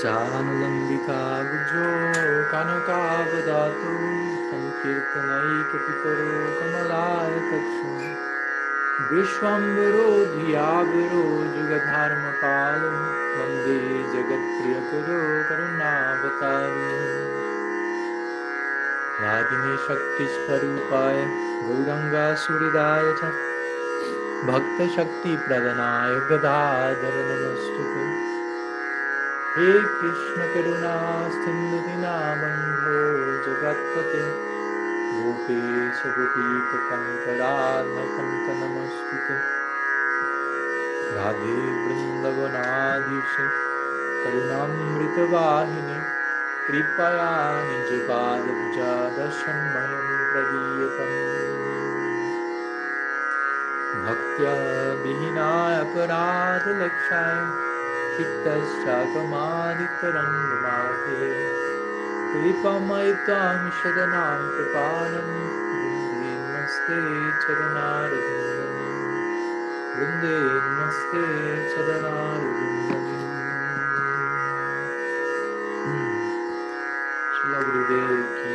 Janalambika Gujo Kanakavadatu Sankirtanaikapitaro Kamalaya Takshu Vishwambaro Dhiyabiro Jugadharmapalo Vande Jagat Priyakaro Karunavataru Radhini Shakti Swarupaya Gauranga Suridaya Cha Bhakta Shakti Pradanaya Gadadhara Namostute He Krishna Karuna Sindhu Dinabandho Jagatpate Gopesha Gopika Kankaradha Kanta Namostute Radhe Vrindavanadishe Karunamrita Vahini Kripaya Nijapadabuja Darshanmayam Pradiyatam Bhaktya Vihinaya Aparadha Lakshaya Kittasya Kamaditarangamate Kripamayitam Shadanam Kripanam Vinde Namaste Charanarvindam Vinde Namaste Charanarvindam Srila Gurudev ki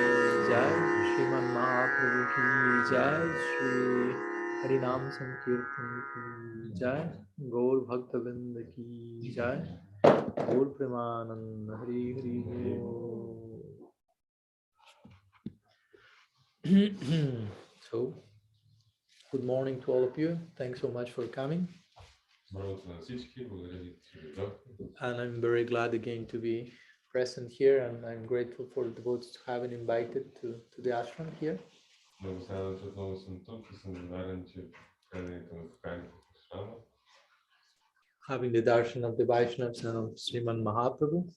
jai, Sriman Mahaprabhu ki jai, Shri Harinam Sankirtan ki jai, Gaur Bhaktavinda ki jai, Gaur Premanand Hari Hari Bol. So, good morning to all of you. Thanks so much for coming. And I'm very glad again to be present here, and I'm grateful for the devotees to have been invited to the ashram here. Having the darshan of the Vaishnavas and of Sriman Mahaprabhu,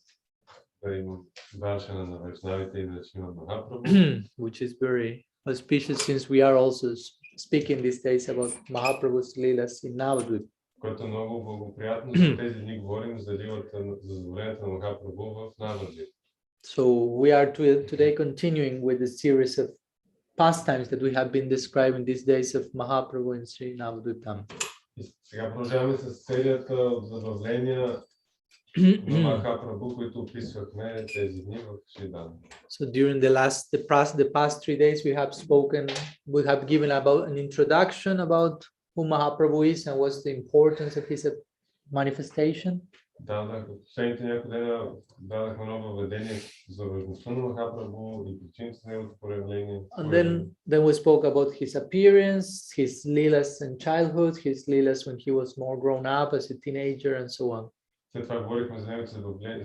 which is very auspicious since we are also speaking these days about Mahaprabhu's lilas in Navadvipa. Което много благоприятно за тези дни говорим за лилата, за задоволението на Махапрабху в Навадвипа. So we are today continuing with the series of pastimes that we have been describing these days of Mahaprabhu in Sri Navadvipam. Сега продължаваме с серията от задоволения на Махапрабху, които описвахме тези дни в Шридан. So during the past 3 days we have given about an introduction about who Mahaprabhu is and what's the importance of his manifestation. Последните няколко дена дадахме ново въведение за важността на Махапрабху и причините на неговото проявление. And then we spoke about his appearance, his lilas in childhood, his lilas when he was more grown up as a teenager, and so on. След това говорихме за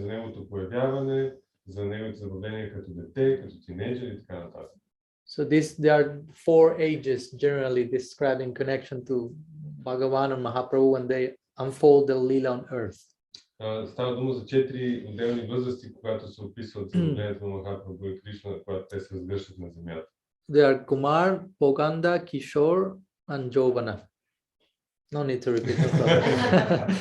неговото появяване, за неговото забавление като дете, като тинейджер и така нататък. So there are 4 ages generally describing connection to Bhagavan and Mahaprabhu when they unfold the lila on earth. Става дума за 4 отделни възрасти, когато се описват забавлението на Махапрабху и Кришна, когато те се разгръщат на земята. They are Kumar, Poganda, Kishore, and Yauvana. No need to repeat that.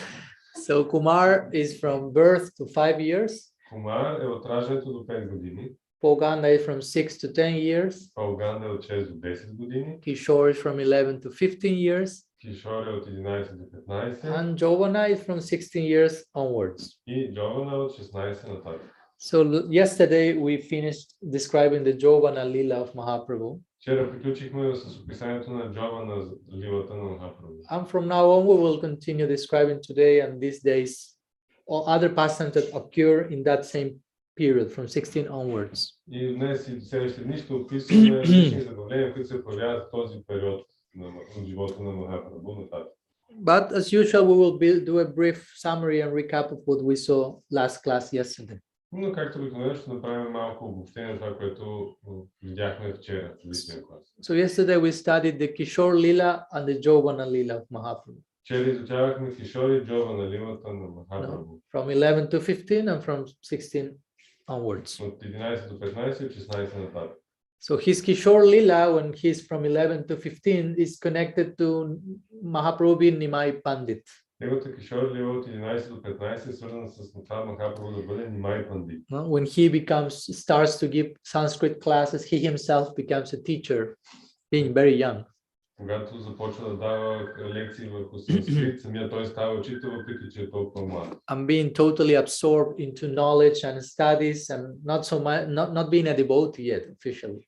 So Kumar is from birth to 5 years. Kumar е от раждането до 5 години. Poganda is from 6 to 10 years. Poganda е от 6 до 10 години. Kishore is from 11 to 15 years. Kishore е от 11 до 15. And Yauvana is from 16 years onwards. И Yauvana е от 16 нататък. So yesterday we finished describing the Yauvana-lila of Mahaprabhu. Вчера приключихме с описанието на Yauvana лилата на Махапрабху. And from now on we will continue describing today and these days all other pastimes that occur in that same period from 16 onwards. И днес и следващите дни ще описваме различни забавления, които се появяват в този период от живота на Махапрабху нататък. But as usual, we will do a brief summary and recap of what we saw last class yesterday. Но както обикновено ще направим малко обобщение на това, което видяхме вчера в личния клас. So yesterday we studied the Kishore Lila and the Yauvana-lila of Mahaprabhu. Вчера изучавахме Кишор и Yauvana лилата на Махапрабху. From 11 to 15 and from 16 onwards. От 11 до 15 и от 16 нататък. So his Kishore Lila, when he's from 11 to 15, is connected to Mahaprabhu being Nimai Pandit. Неговата Кишор лила от 11 до 15 е свързана с това Махапрабху да бъде Нимай Пандит. When he starts to give Sanskrit classes, he himself becomes a teacher, being very young. Когато започва да дава лекции върху санскрит, самия той става учител, въпреки че е толкова млад. I'm being totally absorbed into knowledge and studies and not so much, not being a devotee yet officially.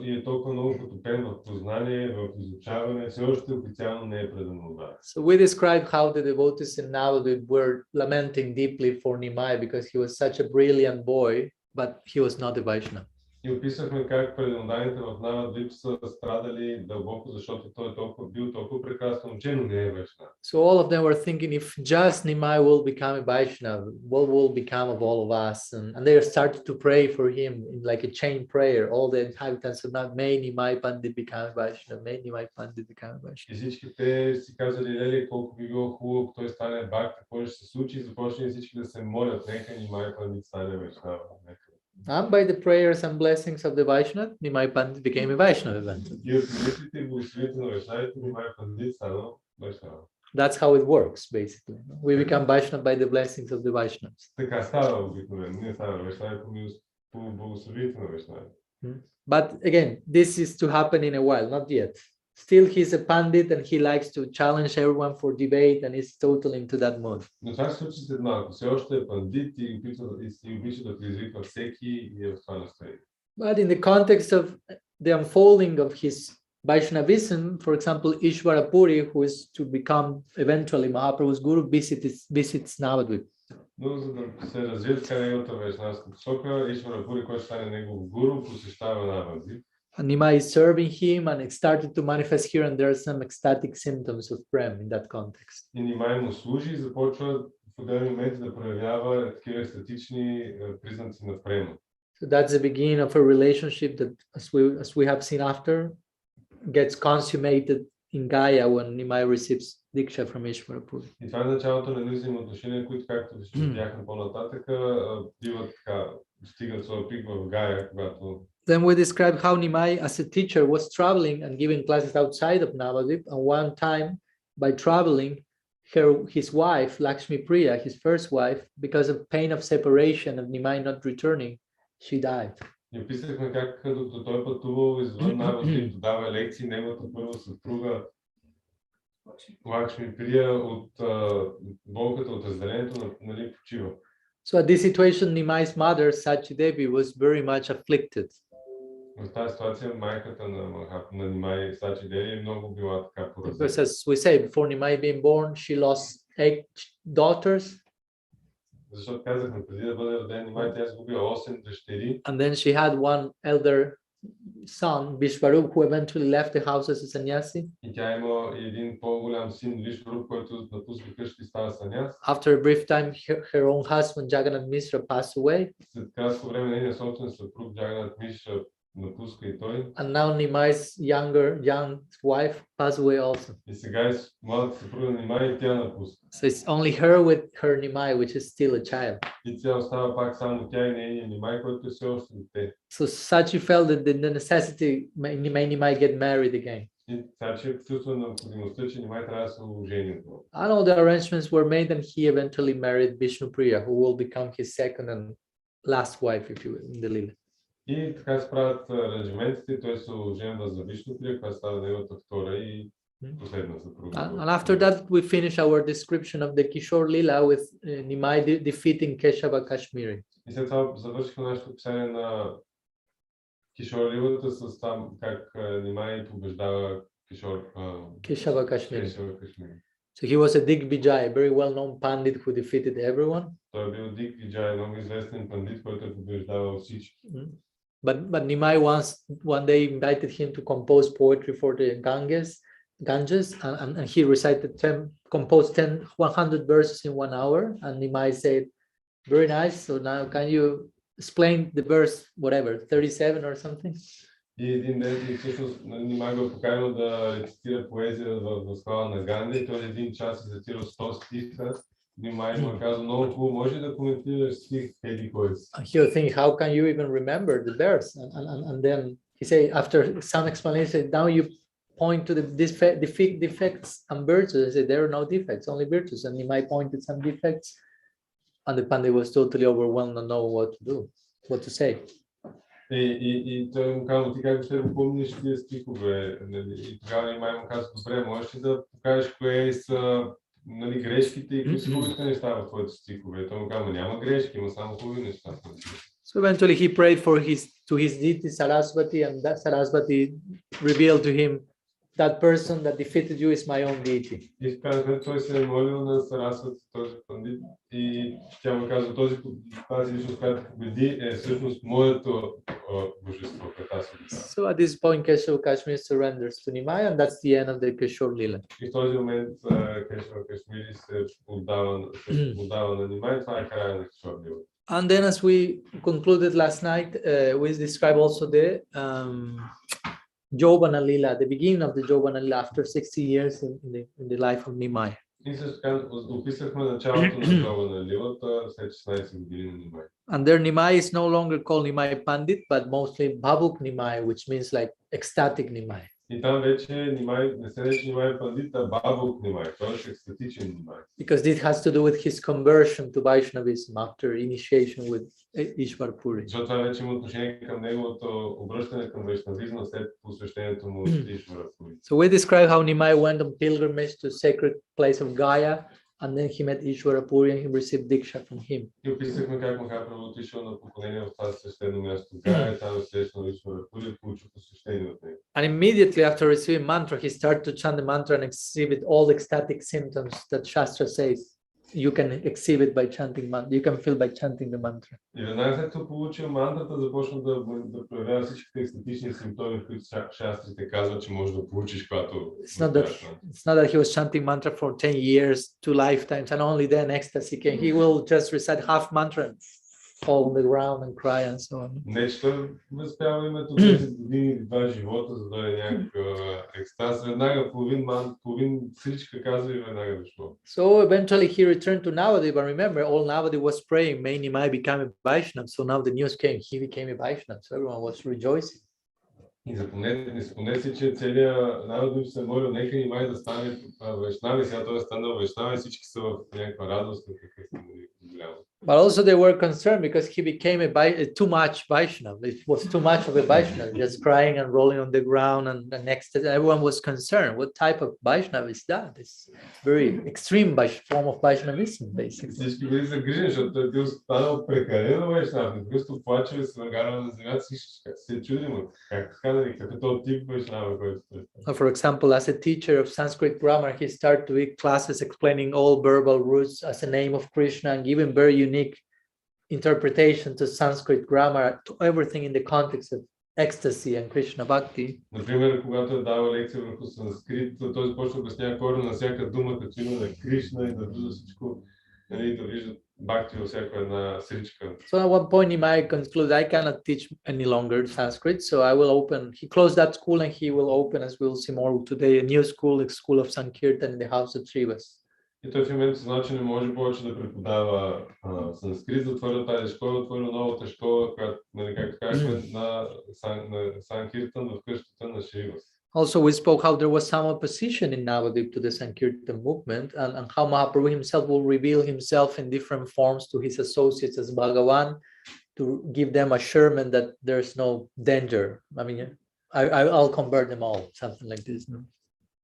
И е толкова много потопен в познание, в изучаване, все още официално не е предан молда. So we describe how the devotees in Navadvipa were lamenting deeply for Nimai because he was such a brilliant boy, but he was not a Vaishnava. И описахме как преданданите в Навадвип са страдали дълбоко, защото той бил толкова прекрасен учен, но не е Вайшнав. So all of them were thinking, if just Nimai will become a Vaishnava, what will become of all of us? And they started to pray for him in like a chain prayer. All the inhabitants of Nav, may Nimai Pandit become a Vaishnava, may Nimai Pandit become a Vaishnava. И всички те си казали, леле, колко би било хубаво, той стане бак, какво ще се случи, и започнали всички да се молят, нека Нимай Пандит стане Вайшнава. And by the prayers and blessings of the Vaishnava, Nimai Pandit became a Vaishnava eventually. И от молитвите и благословите на Вайшнавите, Нимай Пандит станал Вайшнава. That's how it works, basically. We become Vaishnava by the blessings of the Vaishnavas. Така става обикновено, ние ставаме Вайшнави по благословите на Вайшнавите. But again, this is to happen in a while, not yet. Still, he's a pandit and he likes to challenge everyone for debate and is totally into that mood. Но това се случи след малко. Все още е пандит и обича да предизвиква всеки и е в това настроение. But in the context of the unfolding of his Vaishnavism, for example, Ishvara Puri, who is to become eventually Mahaprabhu's guru, visits Navadvipa. Но за да се развие така неговата вайшнавска посока, Ишвара Пури, който стане негов гуру, посещава Навадвип. And Nimai is serving him and it started to manifest here and there some ecstatic symptoms of prem in that context. И Нимай му служи и започва в отделни моменти да проявява такива естетични признаци на према. So that's the beginning of a relationship that, as we have seen after, gets consummated in Gaya when Nimai receives Diksha from Ishvara Puri. И това е началото на взаимоотношения, които, както видяхме по-нататък, биват така, стигат своя пик в Гая, когато. Then we describe how Nimai, as a teacher, was traveling and giving classes outside of Navadvip. And one time, by traveling, his wife, Lakshmi Priya, his first wife, because of pain of separation of Nimai not returning, she died. И описахме как докато той пътувал извън Навадвип, дава лекции, неговата първа съпруга Лакшми Прия от болката от разделението, нали, почива. So at this situation, Nimai's mother, Sachi Devi, was very much afflicted. В тази ситуация майката на Нимай Сачи Деви е много била така поразена. Because as we say, before Nimai being born, she lost 8 daughters. Защото казахме, преди да бъде роден Нимай, тя загубила 8 дъщери. And then she had one elder son, Vishwarup, who eventually left the house as a sannyasi. И тя има един по-голям син, Вишваруп, който напуска къща и става саняс. After a brief time, her own husband, Jagannath Mishra, passed away. След кратко време нейният собствен съпруг Джаганат Мишра напуска и той. And now Nimai's young wife passed away also. И сега младата съпруга на Нимай и тя напуска. So it's only her with her Nimai, which is still a child. И тя остава пак само тя и нейния Нимай, който е все още дете. So Sachi felt that the necessity may Nimai get married again. И Сачи чувства необходимостта, че Нимай трябва да се ожени. And all the arrangements were made and he eventually married Vishnu Priya, who will become his second and last wife, if you will, in the Lila. И така се правят аранжиментите, той се оженва за Вишну Прия, която става неговата втора и последна съпруга. And after that, we finish our description of the Kishore Lila with Nimai defeating Keshava Kashmiri. И след това завършихме нашето описание на Кишор Лилата с там как Нимай побеждава Keshava Kashmiri. Кашмири. So he was a Digvijay, a very well-known pandit who defeated everyone. Той е бил Дигвиджай, много известен пандит, който е побеждавал всички. But Nimai one day invited him to compose poetry for the Ganges, and he recited composed 100 verses in 1 hour. And Nimai said, "Very nice. So now can you explain the verse, whatever, 37 or something?" И един ден всъщност Нимай го поканил да рецитира поезия в слава на Ганди, и той един час рецитирал 100 стиха. Нимай му казал, много хубаво, може да коментираш стих еди кой си. And he'll think, how can you even remember the verse? And then he say, after some explanation, now you point to the defects and virtues. I say, there are no defects, only virtues. And Nimai pointed some defects, and the Pandit was totally overwhelmed and know what to do, what to say. И той му казва, ти как ще го помниш тия стихове? Нали? И тогава Нимай му казва, добре, можеш ли да покажеш кое са нали, грешките и кои са хубавите неща в твоите стихове? И той му казва, няма грешки, има само хубави неща. So eventually he prayed to his deity Saraswati, and that Saraswati revealed to him, that person that defeated you is my own deity. И той се е молил на Сарасвати, този пандит, и тя му казва, тази личност, която победи, е всъщност моето божество. So at this point, Keshav Kashmir surrenders to Nimai, and that's the end of the Kishore-lila. И в този момент Кешава Кашмири се отдава на Нимай, това е края на Кишор-лила. And then, as we concluded last night, we describe also the Yauvana-lila, the beginning of the Yauvana-lila after 60 years in the life of Nimai. И също така описахме началото на Yauvana-лилата след 16 години на Нимай. And there Nimai is no longer called Nimai Pandit, but mostly Bhavuk Nimai, which means like ecstatic Nimai. И там вече Нимай, не се нарича Нимай Пандит, а Бабук Нимай, т.е. екстатичен Нимай. Because this has to do with his conversion to Vaishnavism after initiation with Ishwar Puri. Защото това вече има отношение към неговото обръщане към вайшнавизма след посвещението му от Ишвара Пури. So we describe how Nimai went on pilgrimage to sacred place of Gaya, and then he met Ishwara Puri and he received Diksha from him. И описахме как Махапрабху отишъл на поклонение в това свещено място Гая, там е срещнал Ишвара Пури и получил посвещение от него. And immediately after receiving mantra, he started to chant the mantra and exhibit all the ecstatic symptoms that Shastra says you can exhibit by chanting mantra. You can feel by chanting the mantra. И веднага след като получил мантрата, започна да проявява всичките екстатични симптоми, които шастрите казват, че може да получиш, когато... It's not that he was chanting mantra for 10 years, 2 lifetimes, and only then ecstasy came. He will just recite half mantra and fall on the ground and cry and so on. Не, че той възпява името 10 години или 2 живота, за да е някакъв екстаз. Веднага половин всичка казва и веднага дошло. So eventually he returned to Navadvipa. Remember, all Navadvipa was praying, may Nimai become a Vaishnava. So now the news came, he became a Vaishnava. So everyone was rejoicing. И не спомнете, че целият народ се молил, нека Нимай да стане вайшнав, и сега той е станал вайшнав и всички са в някаква радост. But also they were concerned because he became too much Vaishnava. It was too much of a Vaishnava, just crying and rolling on the ground and next. Everyone was concerned. What type of Vaishnava is that? It's very extreme form of Vaishnavism, basically. Всички били загрижени, защото той бил станал прекалено вайшнав. Не просто плаче и се нагарва на земята, всички се чудим как така, нали, като тип вайшнава, който е. For example, as a teacher of Sanskrit grammar, he started to give classes explaining all verbal roots as a name of Krishna and giving very unique interpretation to Sanskrit grammar, to everything in the context of ecstasy and Krishna Bhakti. Например, когато е давал лекция върху санскрит, той започва да обяснява корена на всяка дума, като има на Кришна и да вижда всичко, нали, да вижда бхакти във всяка една сричка. So at one point he might conclude, I cannot teach any longer Sanskrit, so I will open, he closed that school and he will open, as we'll see more today, a new school, a school of Sankirtan in the house of Srivas. И той в момента знае, че не може повече да преподава санскрит, затворил тази школа, отворил новата школа, която, нали, както казахме, на Санкиртан в къщата на Шривас. Also, we spoke how there was some opposition in Navadvipa to the Sankirtan movement, and how Mahaprabhu himself will reveal himself in different forms to his associates as Bhagavan to give them assurance that there's no danger. I mean, I'll convert them all, something like this. No?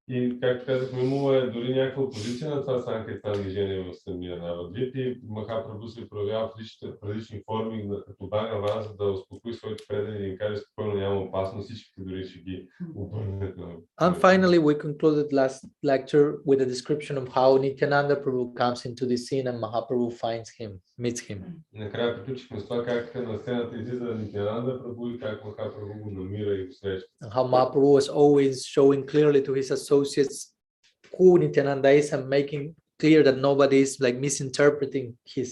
И, както казахме, имало е дори някаква опозиция на това Санкиртан движение в самия Навадвип и Махапрабху се проявява в различни форми като Бхагаван, за да успокои своите предани и им каже спокойно, няма опасност, всички дори ще ги обърнат. And finally, we concluded last lecture with a description of how Nityananda Prabhu comes into the scene and Mahaprabhu finds him, meets him. И накрая приключихме с това как на сцената излиза Нитянанда Прабhu и как Махапрабhu го намира и го среща. And how Mahaprabhu was always showing clearly to his associates who Nityananda is and making clear that nobody is like misinterpreting his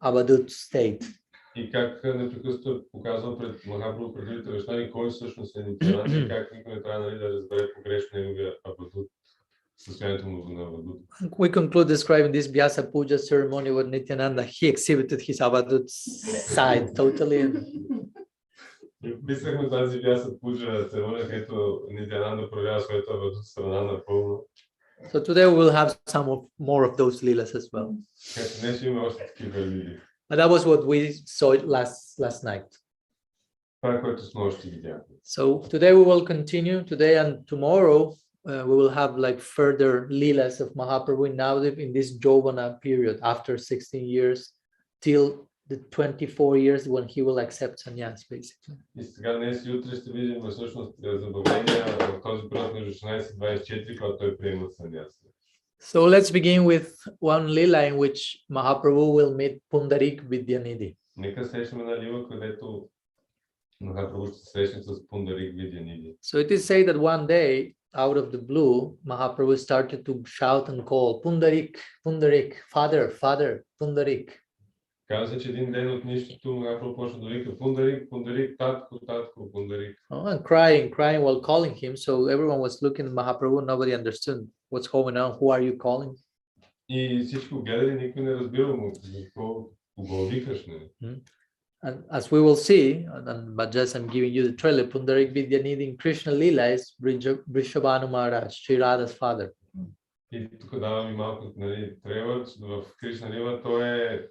avadut state. И как непрекъснато показвам пред Махапрабhu, пред другите вайшнави, кой всъщност е Нитянанда и как никой не трябва да разбере погрешно неговия авадут, състоянието му на авадут. We conclude describing this Vyasa Puja ceremony with Nityananda. He exhibited his avadut side totally. Писахме тази Vyasa Puja церемония, където Нитянанда проявява своята авадут страна напълно. So today we will have some more of those lilas as well. But that was what we saw last night. Това, което снощи видяхме. So today we will continue. Today and tomorrow we will have like further lilas of Mahaprabhu in Navadvip in this Yauvana period after 16 years till the 24 years when he will accept sannyas, basically. И сега днес и утре ще видим всъщност забавления в този период между 16 и 24, когато той приема саняса. So let's begin with one lila in which Mahaprabhu will meet Pundarik Vidyanidhi. Нека срещаме на лила, където Махапрабху ще се срещне с Пундарик Видяниди. So it is said that one day, out of the blue, Mahaprabhu started to shout and call, Pundarik, Pundarik, Father, Father, Pundarik. Каза се, че един ден от нищото Махапрабху почна да вика Пундарик, Пундарик, татко, татко, Пундарик. And crying while calling him. So everyone was looking at Mahaprabhu. Nobody understood what's going on. Who are you calling? И всичко гледали, никой не разбирал му кого викаш, не? And as we will see, but just I'm giving you the trailer, Pundarik Vidyanidhi in Krishna Lila is Vrishabhanu Maharaj, Sri Radha's father. И тук давам и малко трейлър, в Кришна Лила той е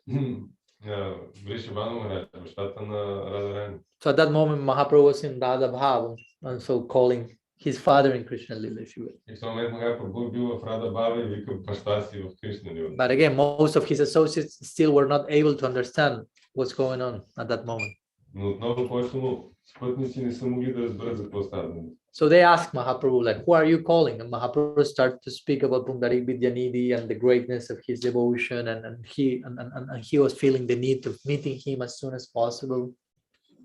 Вришабхану Махарадж, бащата на Рада Рани. So at that moment, Mahaprabhu was in Radha Bhava, and so calling his father in Krishna Lila, if you will. И в този момент Махапрабху бил в Рада Бава и вика баща си в Кришна Лила. But again, most of his associates still were not able to understand what's going on at that moment. Но отново повечето му спътници не са могли да разберат за какво става. So they asked Mahaprabhu, like, who are you calling? And Mahaprabhu started to speak about Pundarik Vidyanidhi and the greatness of his devotion, and he was feeling the need of meeting him as soon as possible.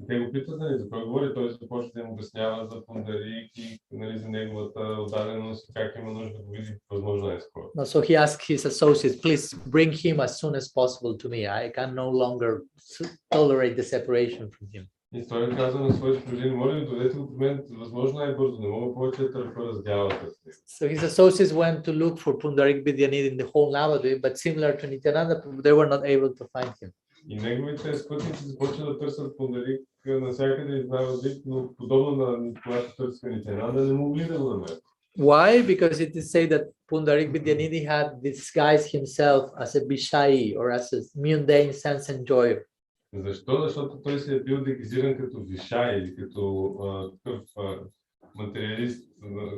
Те го питат, нали, за кой говори, той започва да им обяснява за Пундарик и нали, за неговата отдаденост, как има нужда да го види възможно най-скоро. So he asked his associates, please bring him as soon as possible to me. I can no longer tolerate the separation from him. И той каза на своите служители, моля ви, дойдете го при мен възможно най-бързо, не мога повече да търпя раздялата с него. So his associates went to look for Pundarik Vidyanidhi in the whole Navadvip, but similar to Nityananda, they were not able to find him. И неговите спътници започнаха да търсят Пундарик навсякъде из Навадвип, но подобно на когато търсиха Нитянанда, не могли да го намерят. Why? Because it is said that Pundarik Vidyanidhi had disguised himself as a Bishai or as a mundane sense enjoyer. Защо? Защото той се е бил дегизиран като вишай или като такъв материалист,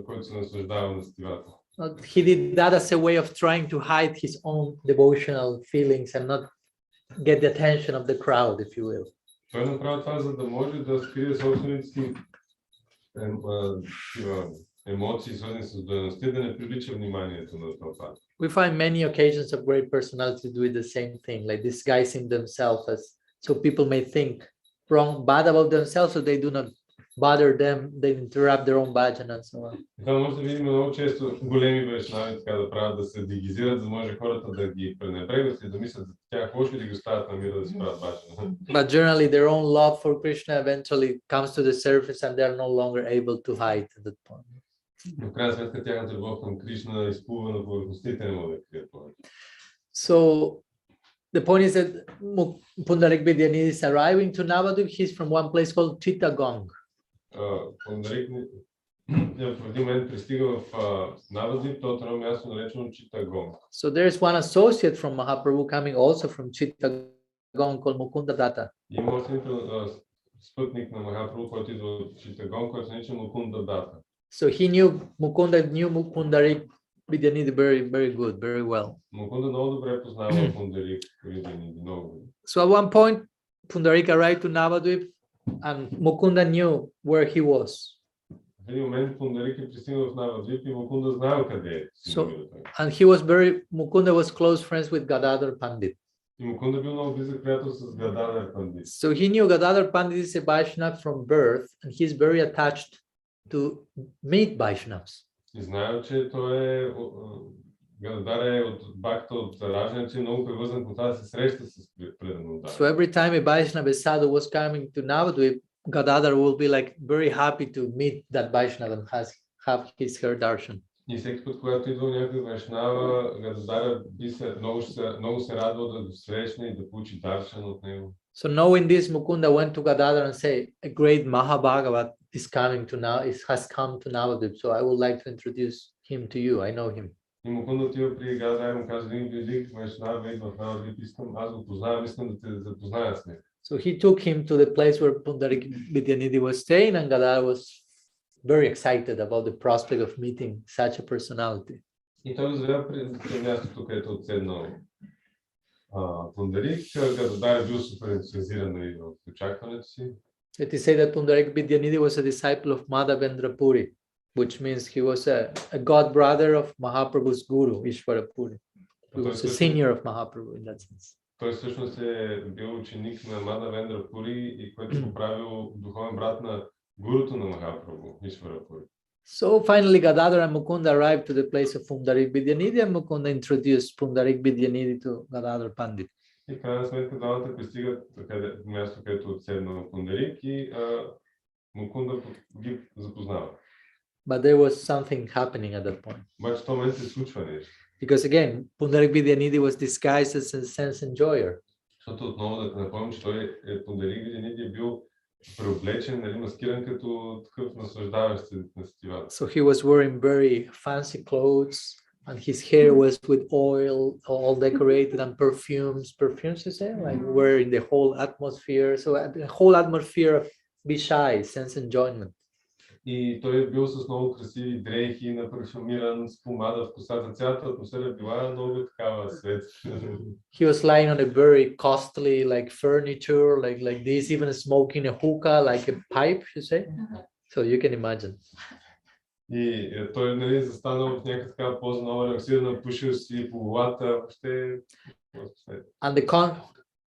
който се наслаждава на стивата. He did that as a way of trying to hide his own devotional feelings and not get the attention of the crowd, if you will. Той направи това, за да може да скрие собствените си емоции, свързани с дойността, да не привлича вниманието на тълпата. We find many occasions of great personalities doing the same thing, like disguising themselves as so people may think bad about themselves, so they do not bother them, they interrupt their own bhajan and so on. Това може да видим много често големи вайшнави така да правят, да се дегизират, за да може хората да ги пренебрегват и да мислят за тях лошо и да ги оставят на мира да си правят баджана. But generally their own love for Krishna eventually comes to the surface and they are no longer able to hide at that point. Но в крайна сметка тяхната любов към Кришна изплува на повърхностите, не могат да крият това. So the point is that Pundarik Vidyanidhi is arriving to Navadvip. He's from one place called Chittagong. Пундарик в един момент пристига в Навадвип, то едно място наречено Chittagong. So there's one associate from Mahaprabhu coming also from Chittagong called Mukunda Datta. Има още един спътник на Махапрабху, който идва от Chittagong, който се нарича Мукунда Дата. So he knew Pundarik Vidyanidhi very good, very well. Мукунда много добре познава Пундарик Видяниди, много. So at one point, Pundarik arrived to Navadvip and Mukunda knew where he was. В един момент Пундарик е пристигнал в Навадвип и Мукунда знаел къде е. And Mukunda was close friends with Gadadhar Pandit. И Мукунда бил много близък приятел с Гададhar Пандит. So he knew Gadadhar Pandit is a Vaishnava from birth and he's very attached to meet Vaishnavas. И знаел, че той е Гададhar е от бакта от раждане, че е много привързан към това да се среща с преданно. So every time a Vaishnava sadhu was coming to Navadvip, Gadadhar will be like very happy to meet that Vaishnava and have her darshan. И всеки път, когато идва някой Вайшнава, Гададhar много се радва да го срещне и да получи даршан от него. So knowing this, Mukunda went to Gadadhar and say, a great Mahabhagavat has come to Navadvip, so I would like to introduce him to you. I know him. И Мукунда отива при Гададhar и му казва, един велик Вайшнава идва в Навадвип, аз го познавам, искам да те запозная с него. So he took him to the place where Pundarik Vidyanidhi was staying, and Gadadhar was very excited about the prospect of meeting such a personality. И той го завел при мястото, където отседнал Пундарик. Гададар е бил супер ентусиазиран и в очакването си. It is said that Pundarik Vidyanidhi was a disciple of Madhavendra Puri, which means he was a god brother of Mahaprabhu's guru, Ishvara Puri. He was a senior of Mahaprabhu in that sense. Той всъщност е бил ученик на Мадавендра Пури и който го правил духовен брат на гуруто на Махапрабху, Ишвара Пури. So finally Gadadhar and Mukunda arrived to the place of Pundarik Vidyanidhi, and Mukunda introduced Pundarik Vidyanidhi to Gadadhar Pandit. И в крайна сметка двамата пристигат до място, където отседнал Пундарик и Мукунда ги запознава. But there was something happening at that point. Обаче в този момент се случва нещо. Because again, Pundarik Vidyanidhi was disguised as a sense enjoyer. Защото отново да напомним, че той Пундарик Видяниди е бил преоблечен, нали, маскиран като такъв наслаждаващ се на сетивата. So he was wearing very fancy clothes, and his hair was with oil, all decorated, and perfumes you say, like wearing the whole atmosphere. So the whole atmosphere of be shy, sense enjoyment. И той е бил с много красиви дрехи, напарфюмиран, с помада в косата. Цялата атмосфера била много такава свет. He was lying on a very costly like furniture, like this, even smoking a hookah, like a pipe, you say. So you can imagine. И той, нали, застанал в някаква такава поза, много релаксирана, пушил си по главата, въобще.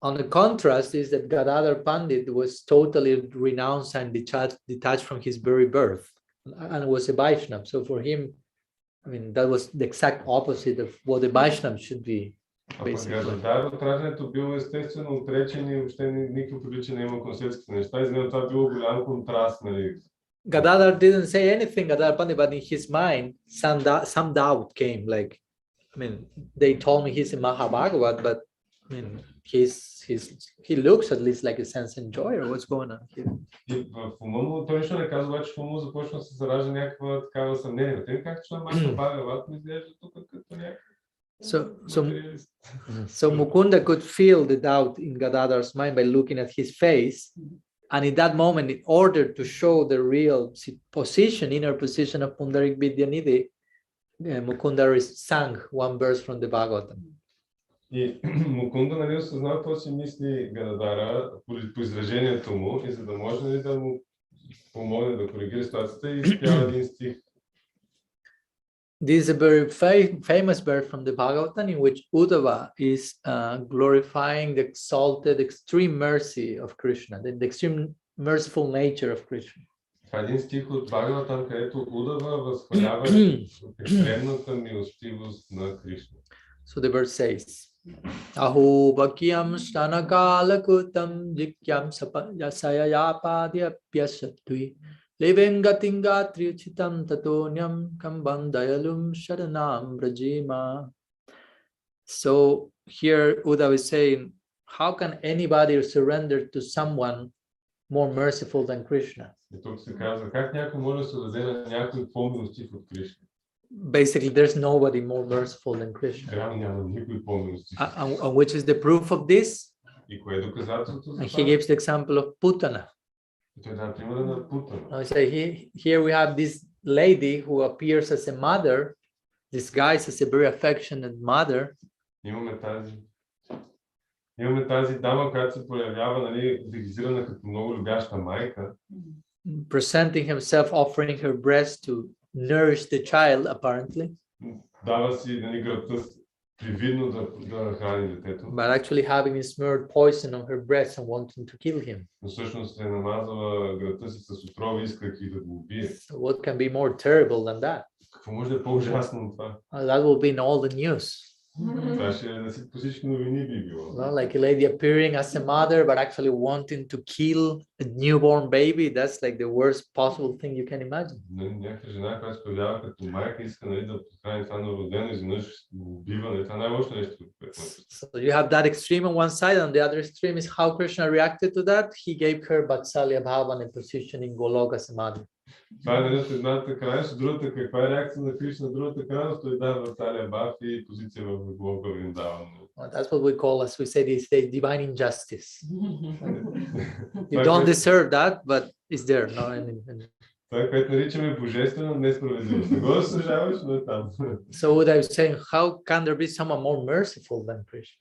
And the contrast is that Gadadhar Pandit was totally renounced and detached from his very birth, and was a Vaishnava. So for him, I mean, that was the exact opposite of what a Vaishnava should be. Гададхар от раждането бил естествено отречен и въобще никакво приличие не имал към светските неща. И за него това било голям контраст, нали. Gadadhar didn't say anything, Gadadhar Pandit, but in his mind, some doubt came. Like, I mean, they told me he's a Mahabhagavat, but I mean, he looks at least like a sense enjoyer. What's going on here? И в ума му, той нищо не казва, обаче в ума му започна да се заражда някаква такава съмнение. Те как че на Махабхагават ми изглежда тук като някакъв. So Mukunda could feel the doubt in Gadadhar's mind by looking at his face, and in that moment, in order to show the real position, inner position of Pundarik Vidyanidhi, Mukunda sang one verse from the Bhagavatam. И Мукунда, нали, осъзнава какво си мисли Гададара по изражението му и за да може, нали, да му помогне да коригира ситуацията и изпява един стих. This is a very famous verse from the Bhagavatam in which Uddhava is glorifying the exalted extreme mercy of Krishna, the extreme merciful nature of Krishna. Това е един стих от Бхагаватам, където Удава възхвалява екстремната милостивост на Кришна. So the verse says, Aho bhakyam stanakalakutam jikyam sayayapadya pyasatvi levengatingatriuchitam tatonyam kambandayalum sharanam brajima. So here Uddhava is saying, how can anybody surrender to someone more merciful than Krishna? И тук се казва, как някой може да се даде на някой по-милостив от Кришна? Basically, there's nobody more merciful than Krishna. And which is the proof of this? And he gives the example of Putana. So here we have this lady who appears as a mother, disguised as a very affectionate mother. Имаме тази дама, която се появява, нали, дегизирана като много любяща майка. Presenting himself, offering her breast to nourish the child, apparently. Дава си, нали, гръбта привидно да храни детето. But actually having smeared poison on her breast and wanting to kill him. Но всъщност е намазала гръбта си с отрови, искайки да го убие. So what can be more terrible than that? Какво може да е по-ужасно от това? That will be in all the news. Това ще е по всички новини би било. Like a lady appearing as a mother, but actually wanting to kill a newborn baby. That's like the worst possible thing you can imagine. Някаква жена, която се появява като майка, иска, нали, да подхрани това новородено, изведнъж го убива, нали, това най-лошо нещо. So you have that extreme on one side, and the other extreme is how Krishna reacted to that. He gave her Vatsalya Bhava and a position in Goloka as a mother. Това е едната крайност, другата каква е реакция на Кришна, другата крайност, той дава върталия баф и позиция в Голока Вриндаван. That's what we call, as we say these days, divine injustice. You don't deserve that, but it's there. No, това, което наричаме божествена несправедливост. Не го заслужаваш, но е там. So what I was saying, how can there be someone more merciful than Krishna?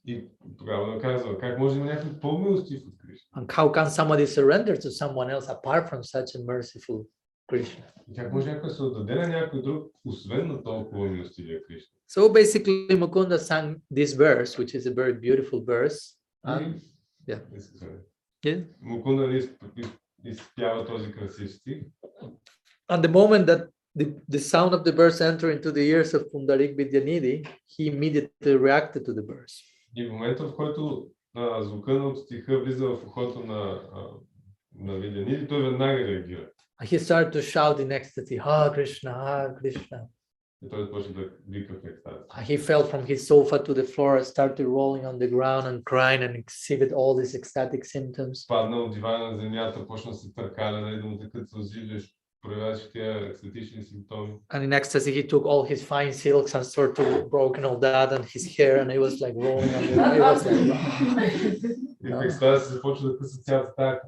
И тогава казва, как може да има някакъв по-милостив от Кришна? And how can somebody surrender to someone else apart from such a merciful Krishna? И как може някой да се отдаде на някой друг, освен на толкова милостивия Кришна? So basically, Mukunda sang this verse, which is a very beautiful verse. And, yeah. Мукунда ни изпява този красив стих. And the moment that the sound of the verse entered into the ears of Pundarik Vidyanidhi, he immediately reacted to the verse. И в момента, в който звука от стиха влиза в ухото на Видянидhi, той веднага реагира. He started to shout in ecstasy, "Ha Krishna, Ha Krishna." И той започна да вика в екстаз. He fell from his sofa to the floor, started rolling on the ground and crying and exhibit all these ecstatic symptoms. Падна от дивана на земята, почна се търкаля, да му текат сълзи, проявяваше тия екстатични симптоми. And in ecstasy, he took all his fine silks and sort of broken all that and his hair, and it was like rolling on the ground. It was like, И в екстаз се започва да къса цялата тая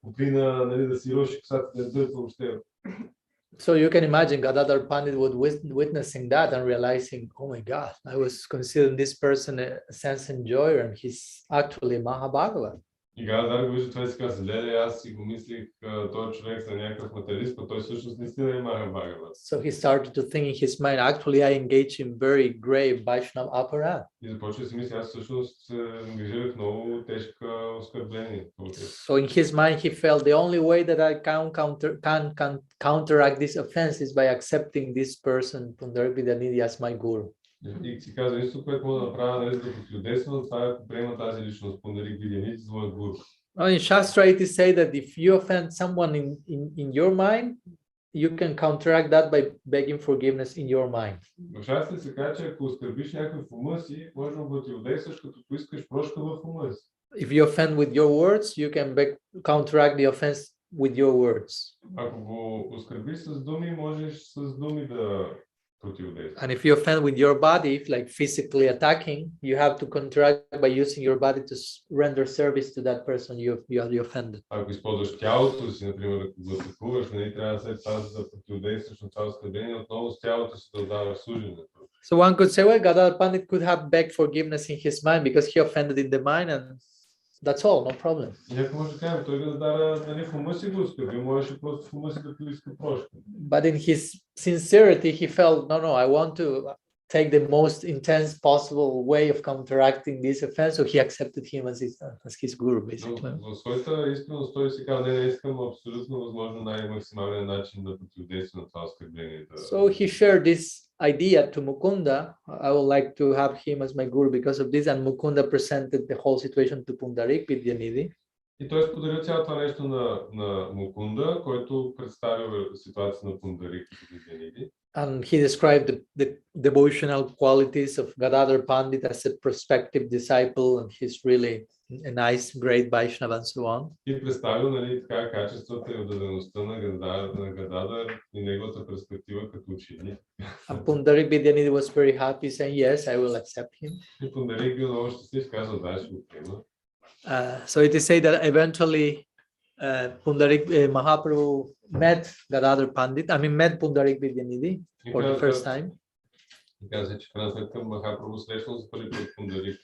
куприна, нали, да си роши косата, да дърпа въобще. So you can imagine Gadadhar Pandit would witnessing that and realizing, oh my God, I was considering this person a sense enjoyer, and he's actually Mahabhagavad. И Гададар го вижда това и си казва, леле, аз си го мислих този човек за някакъв материалист, но той всъщност наистина е Махабхагават. So he started to think in his mind, actually I engage in very grave Vaishnava aparat. И започва да си мисли, аз всъщност се ангажирах много тежка оскърбление. So in his mind he felt the only way that I can counteract this offense is by accepting this person, Pundarik Vidyanidhi, as my guru. И си казва, нещо, което мога да направя, нали, за да противодействам, това е да приема тази личност, Pundarik Vidyanidhi, за моя гуру. In Shastra it is said that if you offend someone in your mind, you can counteract that by begging forgiveness in your mind. В Шастра се казва, че ако оскърбиш някой в ума си, може да противодействаш, като поискаш прошка в ума си. If you offend with your words, you can counteract the offense with your words. Ако го оскърбиш с думи, можеш с думи да противодействаш. And if you offend with your body, like physically attacking, you have to counteract by using your body to render service to that person you offended. Ако използваш тялото си, например, ако го атакуваш, не трябва след това да противодействаш на това оскърбление, отново с тялото си да отдаваш служенето. So one could say, well, Gadadhar Pandit could have begged forgiveness in his mind because he offended in the mind, and that's all, no problem. Някой може да каже, той Гададара, нали, в ума си го оскърбил, можеше просто в ума си да поиска прошка. But in his sincerity, he felt, no, I want to take the most intense possible way of counteracting this offense, so he accepted him as his guru, basically. В своята искреност той си каза, не искам абсолютно възможно най-максимален начин да противодействам на това оскърбление. So he shared this idea to Mukunda. I would like to have him as my guru because of this, and Mukunda presented the whole situation to Pundarik Vidyanidhi. И той споделил цялото това нещо на Мукунда, който представил ситуацията на Pundarik Vidyanidhi. And he described the devotional qualities of Gadadhar Pandit as a prospective disciple, and he's really a nice, great Vaishnava and so on. И представил, нали, така качествата и отдадеността на Гададър и неговата перспектива като ученик. And Pundarik Vidyanidhi was very happy, saying, yes, I will accept him. И Pundarik бил много щастлив, казал, да, ще го приема. So it is said that eventually Mahaprabhu met Gadadhar Pandit, met Pundarik Vidyanidhi for the first time. Каза, че в крайна сметка Махапрабху срещнал за първи път Pundarik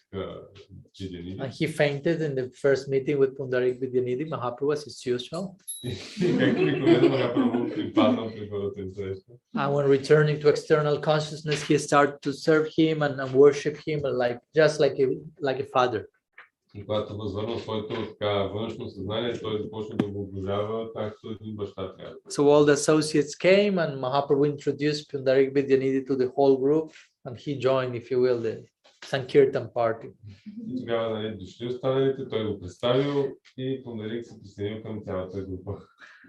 Vidyanidhi. And he fainted in the first meeting with Pundarik Vidyanidhi, Mahaprabhu, as is usual. Както обикновено Махапрабху припаднал при първата им среща. And when returning to external consciousness, he started to serve him and worship him just like a father. И когато възвърнал своето така външно съзнание, той започна да го обожава, както един баща трябва. So all the associates came, and Mahaprabhu introduced Pundarik Vidyanidhi to the whole group, and he joined, if you will, the Sankirtan party. И тогава, нали, дошли останалите, той го представил и Pundarik се присъединил към цялата група.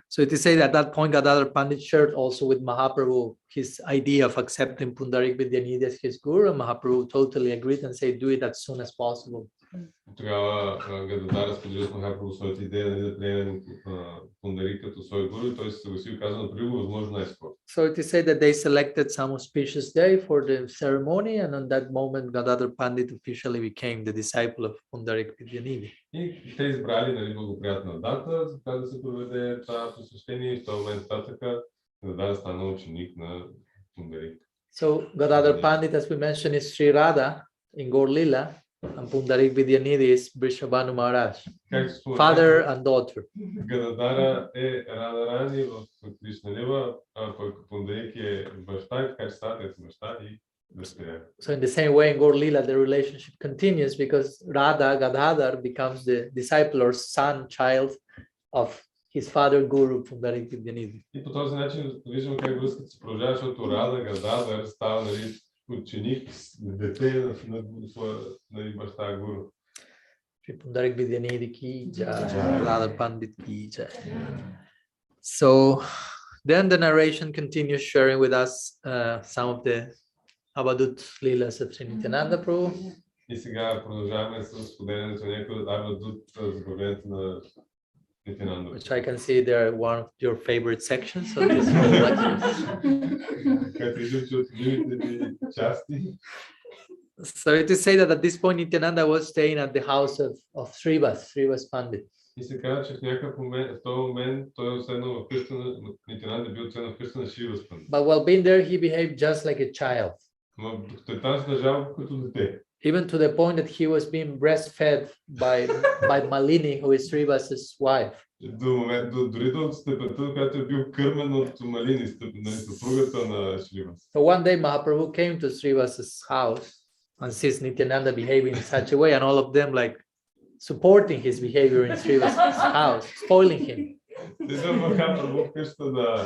So it is said at that point, Gadadhar Pandit shared also with Mahaprabhu his idea of accepting Pundarik Vidyanidhi as his guru, and Mahaprabhu totally agreed and said, do it as soon as possible. Тогава Гададара сподели с Махапрабху своята идея да приеме Пундарик като свой гуру и той се съгласи и каза направи го възможно най-скоро. So it is said that they selected some auspicious day for the ceremony, and on that moment Gadadhar Pandit officially became the disciple of Pundarik Vidyanidhi. И те избрали благоприятна дата, за това да се проведе това посвещение и в този момент татъка Гададара стана ученик на Пундарик. So Gadadhar Pandit, as we mentioned, is Sri Radha in Gaur Lila, and Pundarik Vidyanidhi is Vrishabhanu Maharaj, father and daughter. Гададара е Радарани в Кришна Лила, а пък Пундарик е баща, така че стата е баща и дъщеря. So in the same way in Gaur Lila, the relationship continues because Radha, Gadadhar, becomes the disciple or son, child of his father Guru Pundarik Vidyanidhi. И по този начин виждаме как връзката се продължава, защото Рада Гададър става ученик, дете на своя баща Гуру. Pundarik Vidyanidhi ki jai, Radha Pandit ki jai. So then the narration continues, sharing with us some of the Avadut Lilas of Sri Nityananda Prabhu. И сега продължаваме с споделянето на някои от Авадут заповедите на Нитянанда. Which I can see they are one of your favorite sections of this whole lecture. Както виждам, че от любимите ми части. So it is said that at this point Nityananda was staying at the house of Srivas Pandit. И се казва, че в някакъв момент, в този момент той е оседнал в къща на Нитянанда, бил оседнал в къща на Шривас Пандит. But while being there, he behaved just like a child. Но докато там се държава като дете. Even to the point that he was being breastfed by Malini, who is Srivas's wife. Дори до степента, която е бил кърмен от Малини, съпругата на Шривас. So one day Mahaprabhu came to Srivas's house and sees Nityananda behaving in such a way, and all of them like supporting his behavior in Srivas's house, spoiling him. Идва Махапрабху в къщата на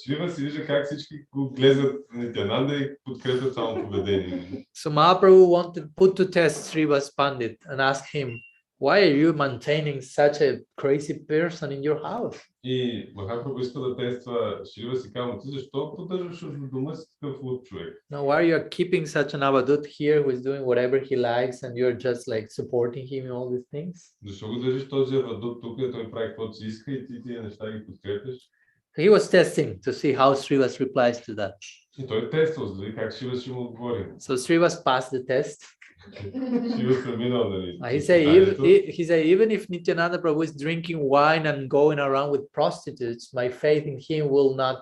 Шривас и вижда как всички го гледат Нитянанда и подкрепят само поведение. So Mahaprabhu wanted put to test Srivas Pandit and ask him, why are you maintaining such a crazy person in your house? И Махапрабху иска да тества Шривас и казва, ти защо поддържаш в дома си такъв луд човек? Now, why you are keeping such an avadut here who is doing whatever he likes and you're just like supporting him in all these things? Защо го държиш този авадут тук, да той прави каквото си иска и ти тия неща ги подкрепяш? He was testing to see how Srivas replies to that. И той тествал, за да види как Шривас ще му отговори. So Srivas passed the test. Шривас преминал, нали? He said, even if Nityananda Prabhu is drinking wine and going around with prostitutes, my faith in him will not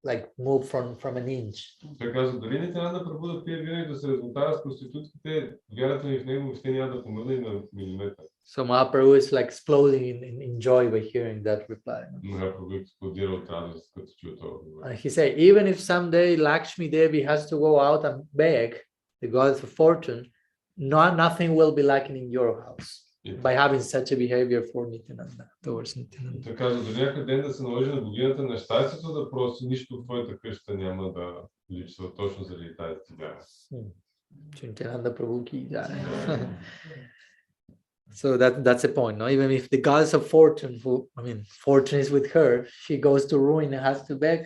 like move from an inch. Той казва, дори Нитянанда Прабху да пие вино и да се размотава с проститутките, вярата ми в него въобще няма да помръдне и на милиметър. So Mahaprabhu is like exploding in joy by hearing that reply. Mahaprabhu експлодира от радост, като чуе това. He said, even if someday Lakshmi Devi has to go out and beg the goddess of fortune, nothing will be lacking in your house by having such a behavior for Nityananda, towards Nityananda. Той казва, до някой ден да се наложи на богинята на щастието да проси, нищо в твоята къща няма да липсва точно заради тази ти вяра. Nityananda Prabhu ki jai. So that's the point, no? Even if the goddess of fortune, fortune is with her, she goes to ruin and has to beg,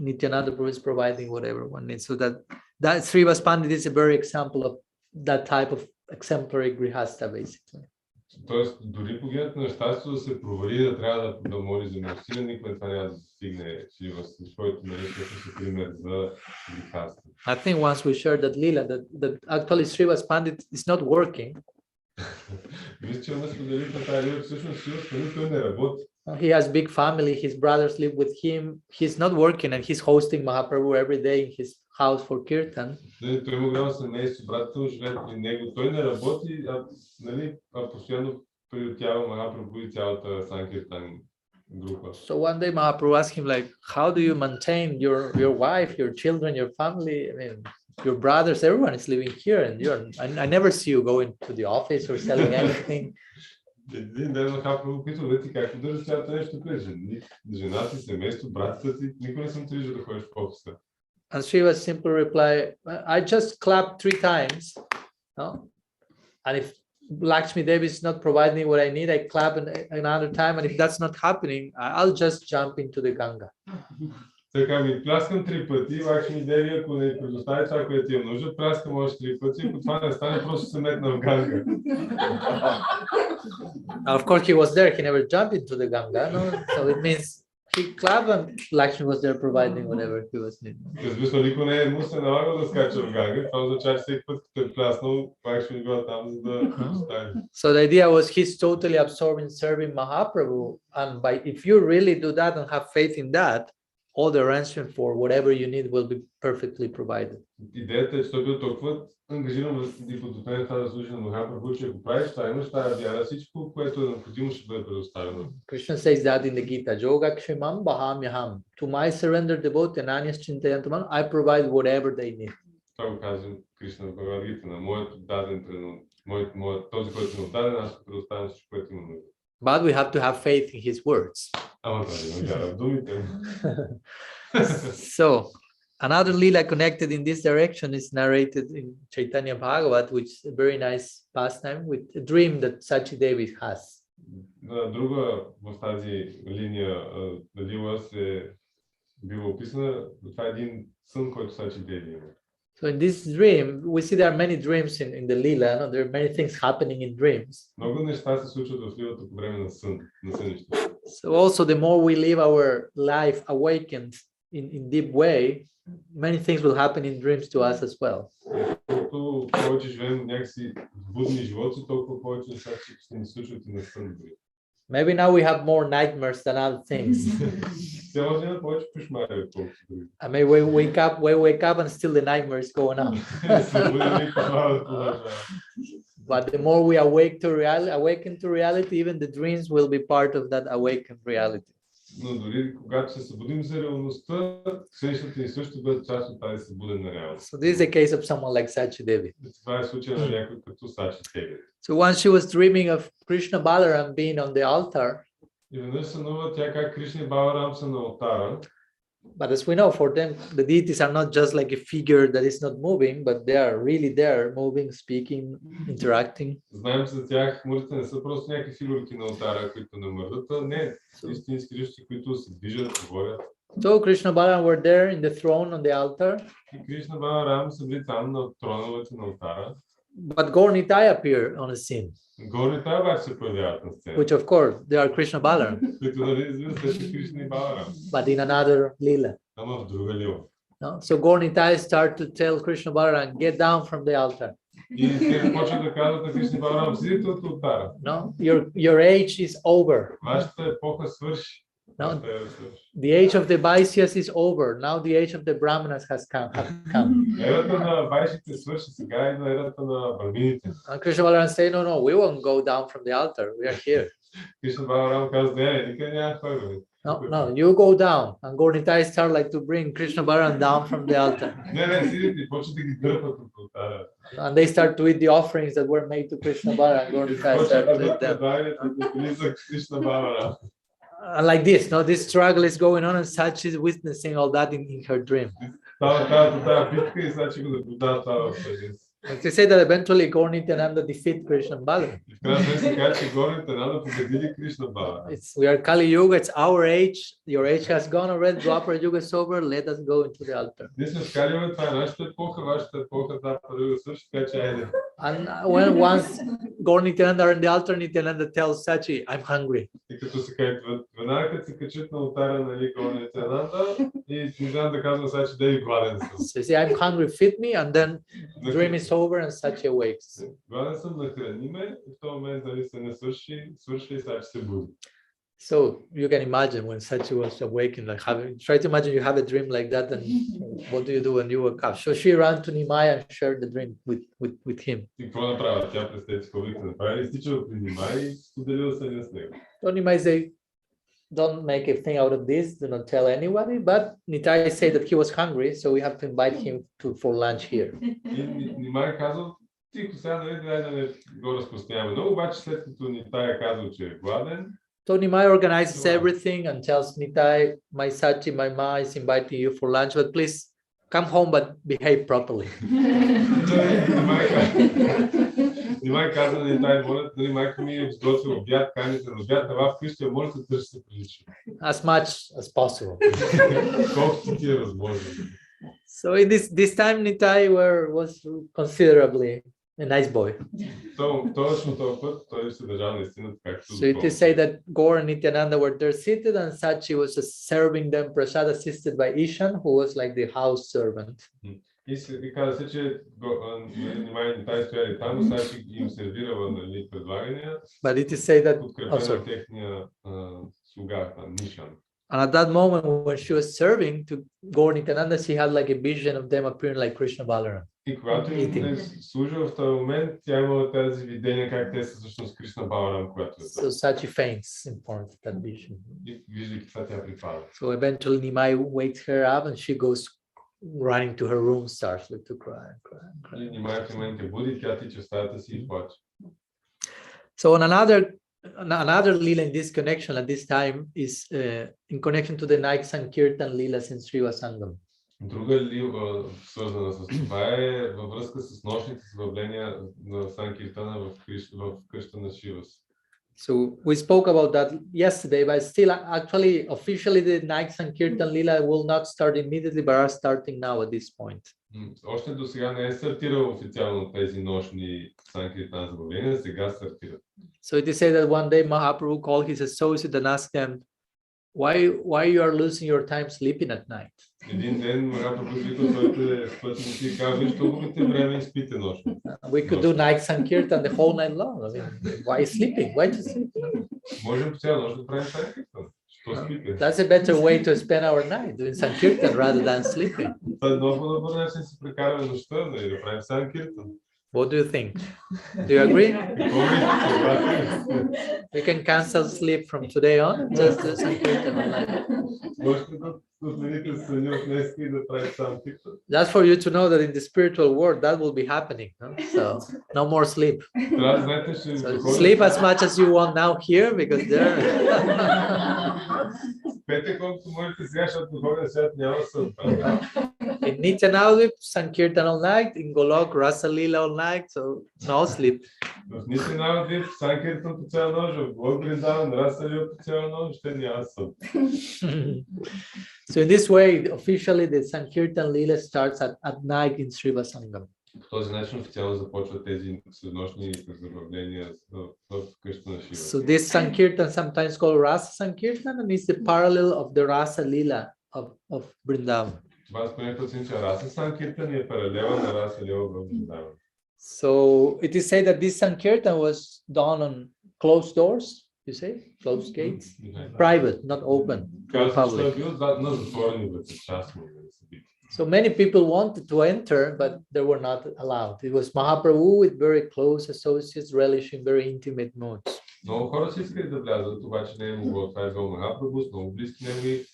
Nityananda Prabhu is providing whatever one needs. So that Srivas Pandit is a very example of that type of exemplary grihasta, basically. Тоест, дори богинята на щастието да се провали, да трябва да моли за милостиня, никога това няма да стигне Шривас, който нарича се пример за грихаста. I think once we shared that lila, that actually Srivas Pandit is not working. Мисля, че нас споделихме тази лила, всъщност Шривас Пандит той не работи. He has big family, his brothers live with him. He's not working and he's hosting Mahaprabhu every day in his house for kirtan. Той има голямо семейство, братята му живеят при него. Той не работи, а постоянно приютява Махапрабху и цялата Санкиртан група. So one day Mahaprabhu asked him, like, how do you maintain your wife, your children, your family? I mean, your brothers, everyone is living here, and I never see you going to the office or selling anything. Един ден Махапрабху пита, ти как поддържаш цялото нещо тук? Жена ти, семейство, братята ти, никога не съм те виждал да ходиш в офиса. And Shiva simply replied, I just clapped 3 times, no? And if Lakshmi Devi is not providing what I need, I clap another time, and if that's not happening, I'll just jump into the Ganga. Така ми пляскам 3 пъти, Лакшми Деви, ако не предостави това, което имам нужда, пляскам още 3 пъти, ако това не стане, просто се метна в Ганга. Of course, he was there. He never jumped into the Ganga, no? So it means he clapped and Lakshmi was there providing whatever he was needing. Разбира, никой не му се налагал да скача в Ганга, това означава, че всеки път, като е пляснал, Лакшми била там, за да предостави. So the idea was he's totally absorbed in serving Mahaprabhu, and if you really do that and have faith in that, all the arrangement for whatever you need will be perfectly provided. Идеята е, че той бил толкова ангажиран и подготвен това да служи на Махапрабху, че ако правиш това, имаш тази вяра, всичко, което е необходимо, ще бъде предоставено. Krishna says that in the Gita, Yoga Kshemam Bahamyaham. To my surrender devotee, Ananyas Chintayantaman, I provide whatever they need. Това го казвам Кришна в Бхагавад-гита, на моят даден този, който ми отдаден, аз ще предоставям всичко, което имам нужда. But we have to have faith in his words. Ама това има вяра в думите. So, another lila connected in this direction is narrated in Chaitanya Bhagavat, which is a very nice pastime with a dream that Sachi Devi has. Друга в тази линия лила се била описана, това е един сън, който Сачи Деви има. So in this dream, we see there are many dreams in the lila. No? There are many things happening in dreams. Много неща се случват в лилата по време на сънището. So also the more we live our life awakened in deep way, many things will happen in dreams to us as well. Колкото повече живеем някакси будни животи, толкова повече неща ще ни случват и на сън. Maybe now we have more nightmares than other things. I mean, we wake up and still the nightmare is going on. But the more we awaken to reality, even the dreams will be part of that awakened reality. Но дори когато се събудим за реалността, сънищата ни също бъдат част от тази събудена реалност. So this is the case of someone like Sachi Devi. Това е случай на някой като Сачи Деви. So once she was dreaming of Krishna Balaram being on the altar. И веднъж сънува тя как Кришна и Баларам са на алтара. But as we know, for them, the deities are not just like a figure that is not moving, but they are really there, moving, speaking, interacting. Знаем, че за тях хмурите не са просто някакви фигурки на алтара, които не мърдат, а не, истински личности, които се движат, говорят. So Krishna Balaram were there in the throne on the altar. И Кришна Баларам са били там на троновете на алтара. But Gaur-Nitai appear on a scene. Gaur-Nitai обаче се появяват на сцена. Which of course they are Krishna Balaram. Които нали изведнъж са Кришна и Баларам. But in another lila. Ама в друга лила. No? So Gaur-Nitai start to tell Krishna Balaram, get down from the altar. И те почват да казват на Кришна и Баларам, седите от алтара. No, your age is over. Вашата епоха свърши. No, the age of the Vaisyas is over. Now the age of the Brahmanas has come. Ерата на вайшите свърши, сега е на ерата на брамините. Krishna Balaram say, no, we won't go down from the altar. We are here. Кришна Баларам казва, не, никъде няма хвърляне. No, you go down. And Gaur-Nitai start like to bring Krishna Balaram down from the altar. Не, седите, почват да ги дърпат от алтара. And they start to eat the offerings that were made to Krishna Balaram. And Gaur-Nitai start to eat them. And like this, no, this struggle is going on, and Sachi is witnessing all that in her dream. Like they say that eventually Gaur-Nityananda defeat Krishna Balaram. We are Kali Yuga, it's our age. Your age has gone already. Dwapara Yuga is over. Let us go into the altar. And when once Gaur-Nityananda are in the altar, Nityananda tells Sachi, I'm hungry. So you say, I'm hungry, feed me, and then dream is over and Sachi awakes. So you can imagine when Sachi was awakened, like try to imagine you have a dream like that, and what do you do when you wake up? So she ran to Nimai and shared the dream with him. So Nimai say, don't make a thing out of this, do not tell anybody, but Nitai said that he was hungry, so we have to invite him for lunch here. So Nimai organizes everything and tells Nitai, my Sachi, my Ma is inviting you for lunch, but please come home but behave properly. Нимай каза на тази молят, нали майка ми изготвя обяд, каните на обяд, ела вкъщи, моля се търси се прилича. As much as possible. Колкото ти е възможно. So in this time, Nitai was considerably a nice boy. Точно този път той се държа наистина както. So it is say that Gaur and Nityananda were there seated, and Sachi was just serving them prasad, assisted by Ishan, who was like the house servant. И каза се, че Нимай Нитай стояли там, Сачи им сервирала предлагания. But it is say that подкрепена техния слуга, Нишан. And at that moment, when she was serving to Gaur Nityananda, she had like a vision of them appearing like Krishna Balaram. И когато им служила в този момент, тя имала тази видение как те са всъщност Кришна Баларам, която е. So Sachi faints in front of that vision. И виждайки това, тя припада. So eventually Nimai wakes her up and she goes running to her room, starts to cry. И Нимай в момента буди, тя тича в стаята си и плаче. So on another lila in this connection at this time is in connection to the night Sankirtan lilas in Sriva Sangam. Друга лила, свързана с това, е във връзка с нощните събавления на Санкиртана в къща на Шивас. So we spoke about that yesterday, but still, actually, officially, the night Sankirtan lila will not start immediately, but are starting now at this point. Още до сега не е стартирал официално тези нощни Санкиртан събавления, сега стартират. So it is said that one day Mahaprabhu called his associate and asked them, why you are losing your time sleeping at night? Един ден Махапрабху извикал своите спътници и казва, защо губите време и спите нощно? We could do night Sankirtan the whole night long. I mean, why sleeping? Why to sleep? Можем по цяла нощ да правим Санкиртан. Що спите? That's a better way to spend our night, doing Sankirtan rather than sleeping. Това е много добър начин да си прекараме нощта и да правим Санкиртан. What do you think? Do you agree? We can cancel sleep from today on, just do Sankirtan online. That's for you to know that in the spiritual world that will be happening. No? So no more sleep. So sleep as much as you want now here, because there. In Navadvipa, Sankirtan all night. In Golok, Rasa Lila all night. So no sleep. В Navadvipa, Sankirtan по цяла нощ, в Голок Вриндаvan, Rasa Lila по цяла нощ, ще няма сън. So in this way, officially, the Sankirtan Lila starts at night in Sriva Sangam. По този начин официално започват тези следнощни забавления в къща на Шива. So this Sankirtan, sometimes called Rasa Sankirtan, and is the parallel of the Rasa Lila of Vrindavan. Това спомнете си, че Раса Санкиртан е паралела на Раса Лила в Вриндаvan. So it is said that this Sankirtan was done on closed doors, you say? Closed gates? Private, not open to the public. So many people wanted to enter, but they were not allowed. It was Mahaprabhu with very close associates relishing very intimate modes. Много хора си искали да влязат, обаче не е могло. Това е бил Махапрабху с много близки негови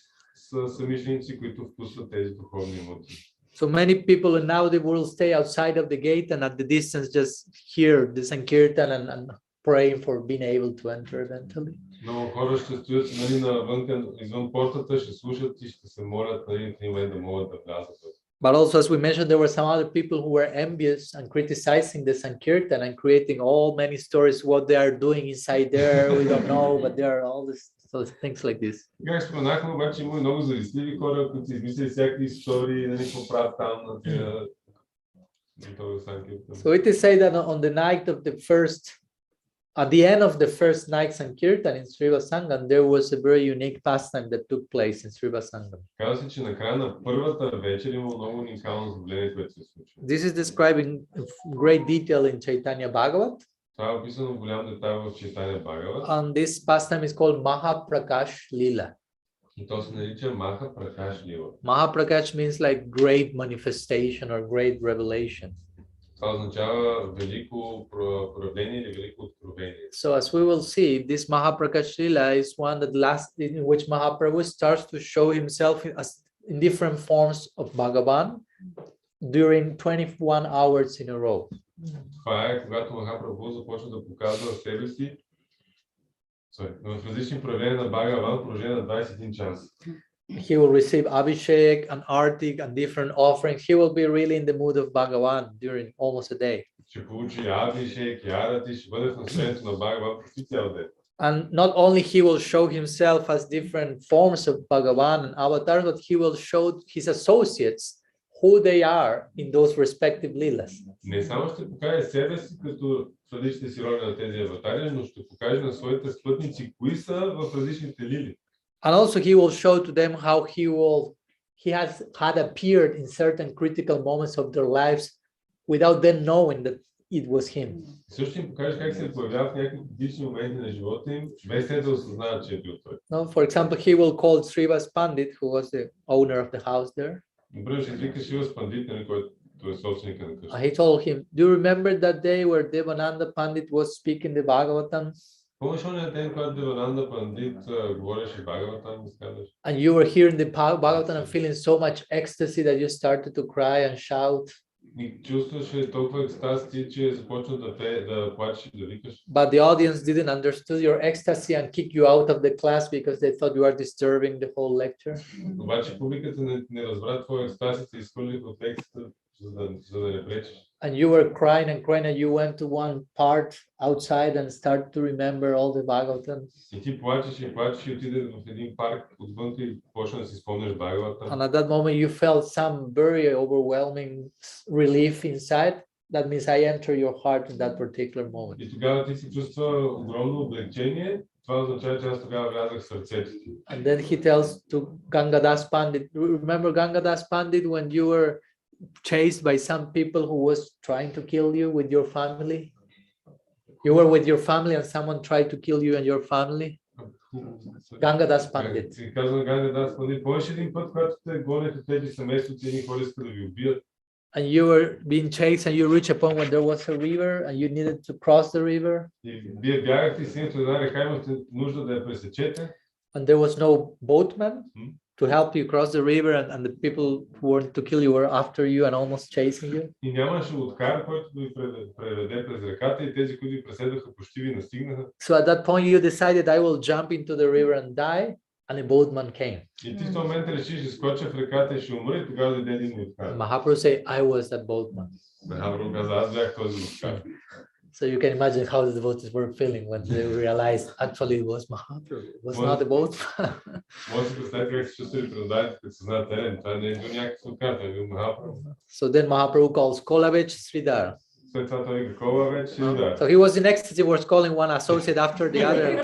самишленици, които вкусват тези духовни емоции. So many people now they will stay outside of the gate and at the distance just hear the Sankirtan and praying for being able to enter eventually. Много хора ще стоят навън, извън портата, ще слушат и ще се молят на един момент да могат да влязат. But also, as we mentioned, there were some other people who were envious and criticizing the Sankirtan and creating all many stories what they are doing inside there. We don't know, but there are all this, so things like this. Как споменахме, обаче има много завистливи хора, които измислят всякакви истории, нали, какво правят там на този Санкиртан. So it is said that on the night of the first, at the end of the first night Sankirtan in Sriva Sangam, there was a very unique pastime that took place in Sriva Sangam. Казва се, че на края на първата вечер има много уникално забавление, което се случва. This is described in great detail in Chaitanya Bhagavat. Това е описано в голям детайл в Chaitanya Bhagavat. And this pastime is called Mahaprakash Lila. И то се нарича Mahaprakash Lila. Mahaprakash means like great manifestation or great revelation. Това означава велико проявление или велико откровение. So as we will see, this Mahaprakash Lila is one that in which Mahaprabhu starts to show himself in different forms of Bhagavan during 21 hours in a row. Това е когато Махапрабху започва да показва себе си в различни проявления на Бхагаван в продължение на 21 часа. He will receive Abhishek and Artik and different offerings. He will be really in the mood of Bhagavan during almost a day. ще получи Абишек и Арати, ще бъде в наследението на Бхагаван почти цял ден. And not only he will show himself as different forms of Bhagavan and avatars, but he will show his associates who they are in those respective lilas. Не само ще покаже себе си като различните си роли на тези аватари, но ще покаже на своите спътници кои са в различните лили. And also he will show to them how he has had appeared in certain critical moments of their lives without them knowing that it was him. Също им покаже как се появява в някакви критични моменти на живота им, без те да осъзнаят, че е бил той. No, for example, he will call Srivas Pandit, who was the owner of the house there. Например, ще вика Шивас Пандит, който е собственика на къщата. He told him, do you remember that day where Devananda Pandit was speaking the Bhagavatam? Помниш ония ден, когато Девананда Пандит говореше Бхагаватам, изказваше? And you were hearing the Bhagavatam and feeling so much ecstasy that you started to cry and shout. И чувстваше толкова екстаз ти, че започна да пее, да плачеш и да викаш. But the audience didn't understand your ecstasy and kick you out of the class because they thought you were disturbing the whole lecture. Обаче публиката не разбра твоя екстаз и те изхвърлих от текста, за да не пречиш. And you were crying and crying and you went to one part outside and started to remember all the Bhagavatam. И ти плачеш и отиде в един парк отвън и почна да си спомняш Бхагаватам. And at that moment you felt some very overwhelming relief inside. That means I enter your heart in that particular moment. И тогава ти се чувства огромно облегчение. Това означава, че аз тогава влязах в сърцето ти. And then he tells to Gangadas Pandit, remember Gangadas Pandit when you were chased by some people who was trying to kill you with your family? You were with your family and someone tried to kill you and your family? Gangadas Pandit. И казвам Gangadas Pandit, помниш един път, когато те гонеха тези семейството и едни хора искаха да ви убият? And you were being chased and you reached a point when there was a river and you needed to cross the river? И вие бягахте и стигнахте до една река, имахте нужда да я пресечете. And there was no boatman to help you cross the river and the people who wanted to kill you were after you and almost chasing you? И нямаше лодкар, който да ви преведе през реката и тези, които ви преследваха, почти ви настигнаха. So at that point you decided I will jump into the river and die, and a boatman came. И ти в този момент решиш, ще скоча в реката и ще умра, и тогава дойде един лодкар. Mahaprabhu said, I was that boatman. Махапрабху каза, аз бях този лодкар. So you can imagine how the devotees were feeling when they realized actually it was Mahaprabhu. It was not a boatman. Може да си представите как се чувствали преданниците, като се знаят, това не е бил някакъв лодкар, това е бил Махапрабху. So then Mahaprabhu calls Kolavich Sridhar. След това той викова вече Сридар. So he was in ecstasy, was calling one associate after the other and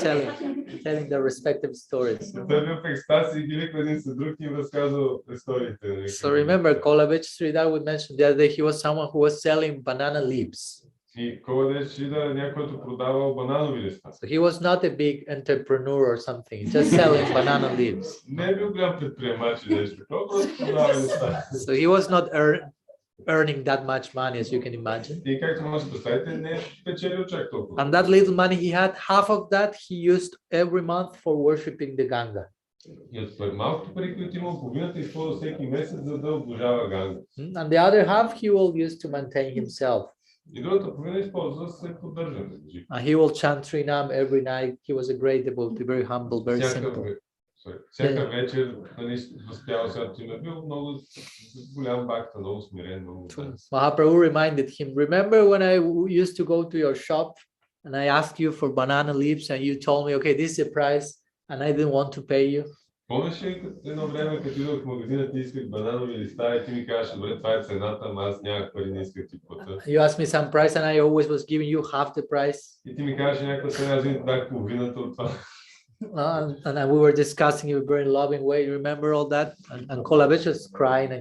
telling their respective stories. Той бил в екстаз и ги виква един след друг и им разказва историите. So remember, Kolavich Sridhar, we mentioned the other day, he was someone who was selling banana leaves. И Kolavich Sridhar е някой, който продавал бананови листа. So he was not a big entrepreneur or something, just selling banana leaves. Не е бил голям предприемач или нещо такова, просто продава листа. So he was not earning that much money, as you can imagine. И както може да представите, не е печелил чак толкова. And that little money he had, half of that he used every month for worshipping the Ganga. И от малкото пари, които имал, половината използва всеки месец, за да обожава Ганга. And the other half he will use to maintain himself. И другата половина използва да се поддържа. And he will chant Trinam every night. He was a great devotee, very humble, very simple. Всяка вечер възпява святото име, бил много голям бакта, много смирен, много. Mahaprabhu reminded him, remember when I used to go to your shop and I asked you for banana leaves and you told me, okay, this is the price and I didn't want to pay you? Помниш ли едно време, като идвах в магазина, ти исках бананови листа и ти ми казваш, добре, това е цената, ама аз нямах пари, не исках ти плата. You asked me some price and I always was giving you half the price. И ти ми казваш някаква цена, аз винаги дах половината от това. And we were discussing in a very loving way. You remember all that? And Kolavich was crying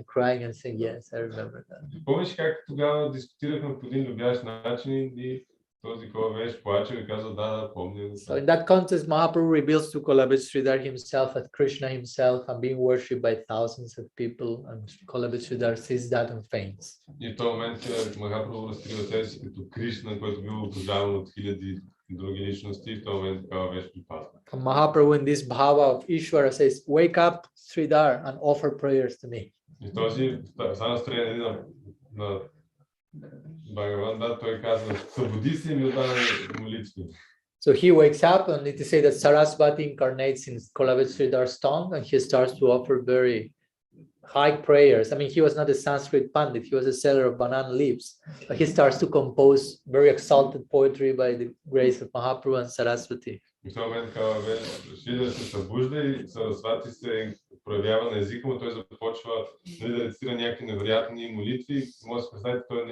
and saying, yes, I remember that. Помниш как тогава дискутирахме по един любящ начин и този Kolavich плаче и каза, да, помня. So in that context, Mahaprabhu reveals to Kolavich Sridhar himself as Krishna himself and being worshipped by thousands of people. And Kolavich Sridhar sees that and faints. И в този момент Махапрабху разкрива себе си като Кришна, който бил обожаван от хиляди други личности, в този момент такава беше припадна. Mahaprabhu in this bhava of Ishvara says, wake up Sridhar and offer prayers to me. И този настроение на Бхагаван, да, той казва, събуди се и ми отдавай молитви. So he wakes up and it is said that Sarasvati incarnates in Kolavich Sridhar's tongue and he starts to offer very high prayers. I mean, he was not a Sanskrit pandit, he was a seller of banana leaves, but he starts to compose very exalted poetry by the grace of Mahaprabhu and Saraswati. И в този момент, когато Шридър се събужда и Сарасвати се проявява на езика му, той започва да рецитира някакви невероятни молитви. Може да се представите, той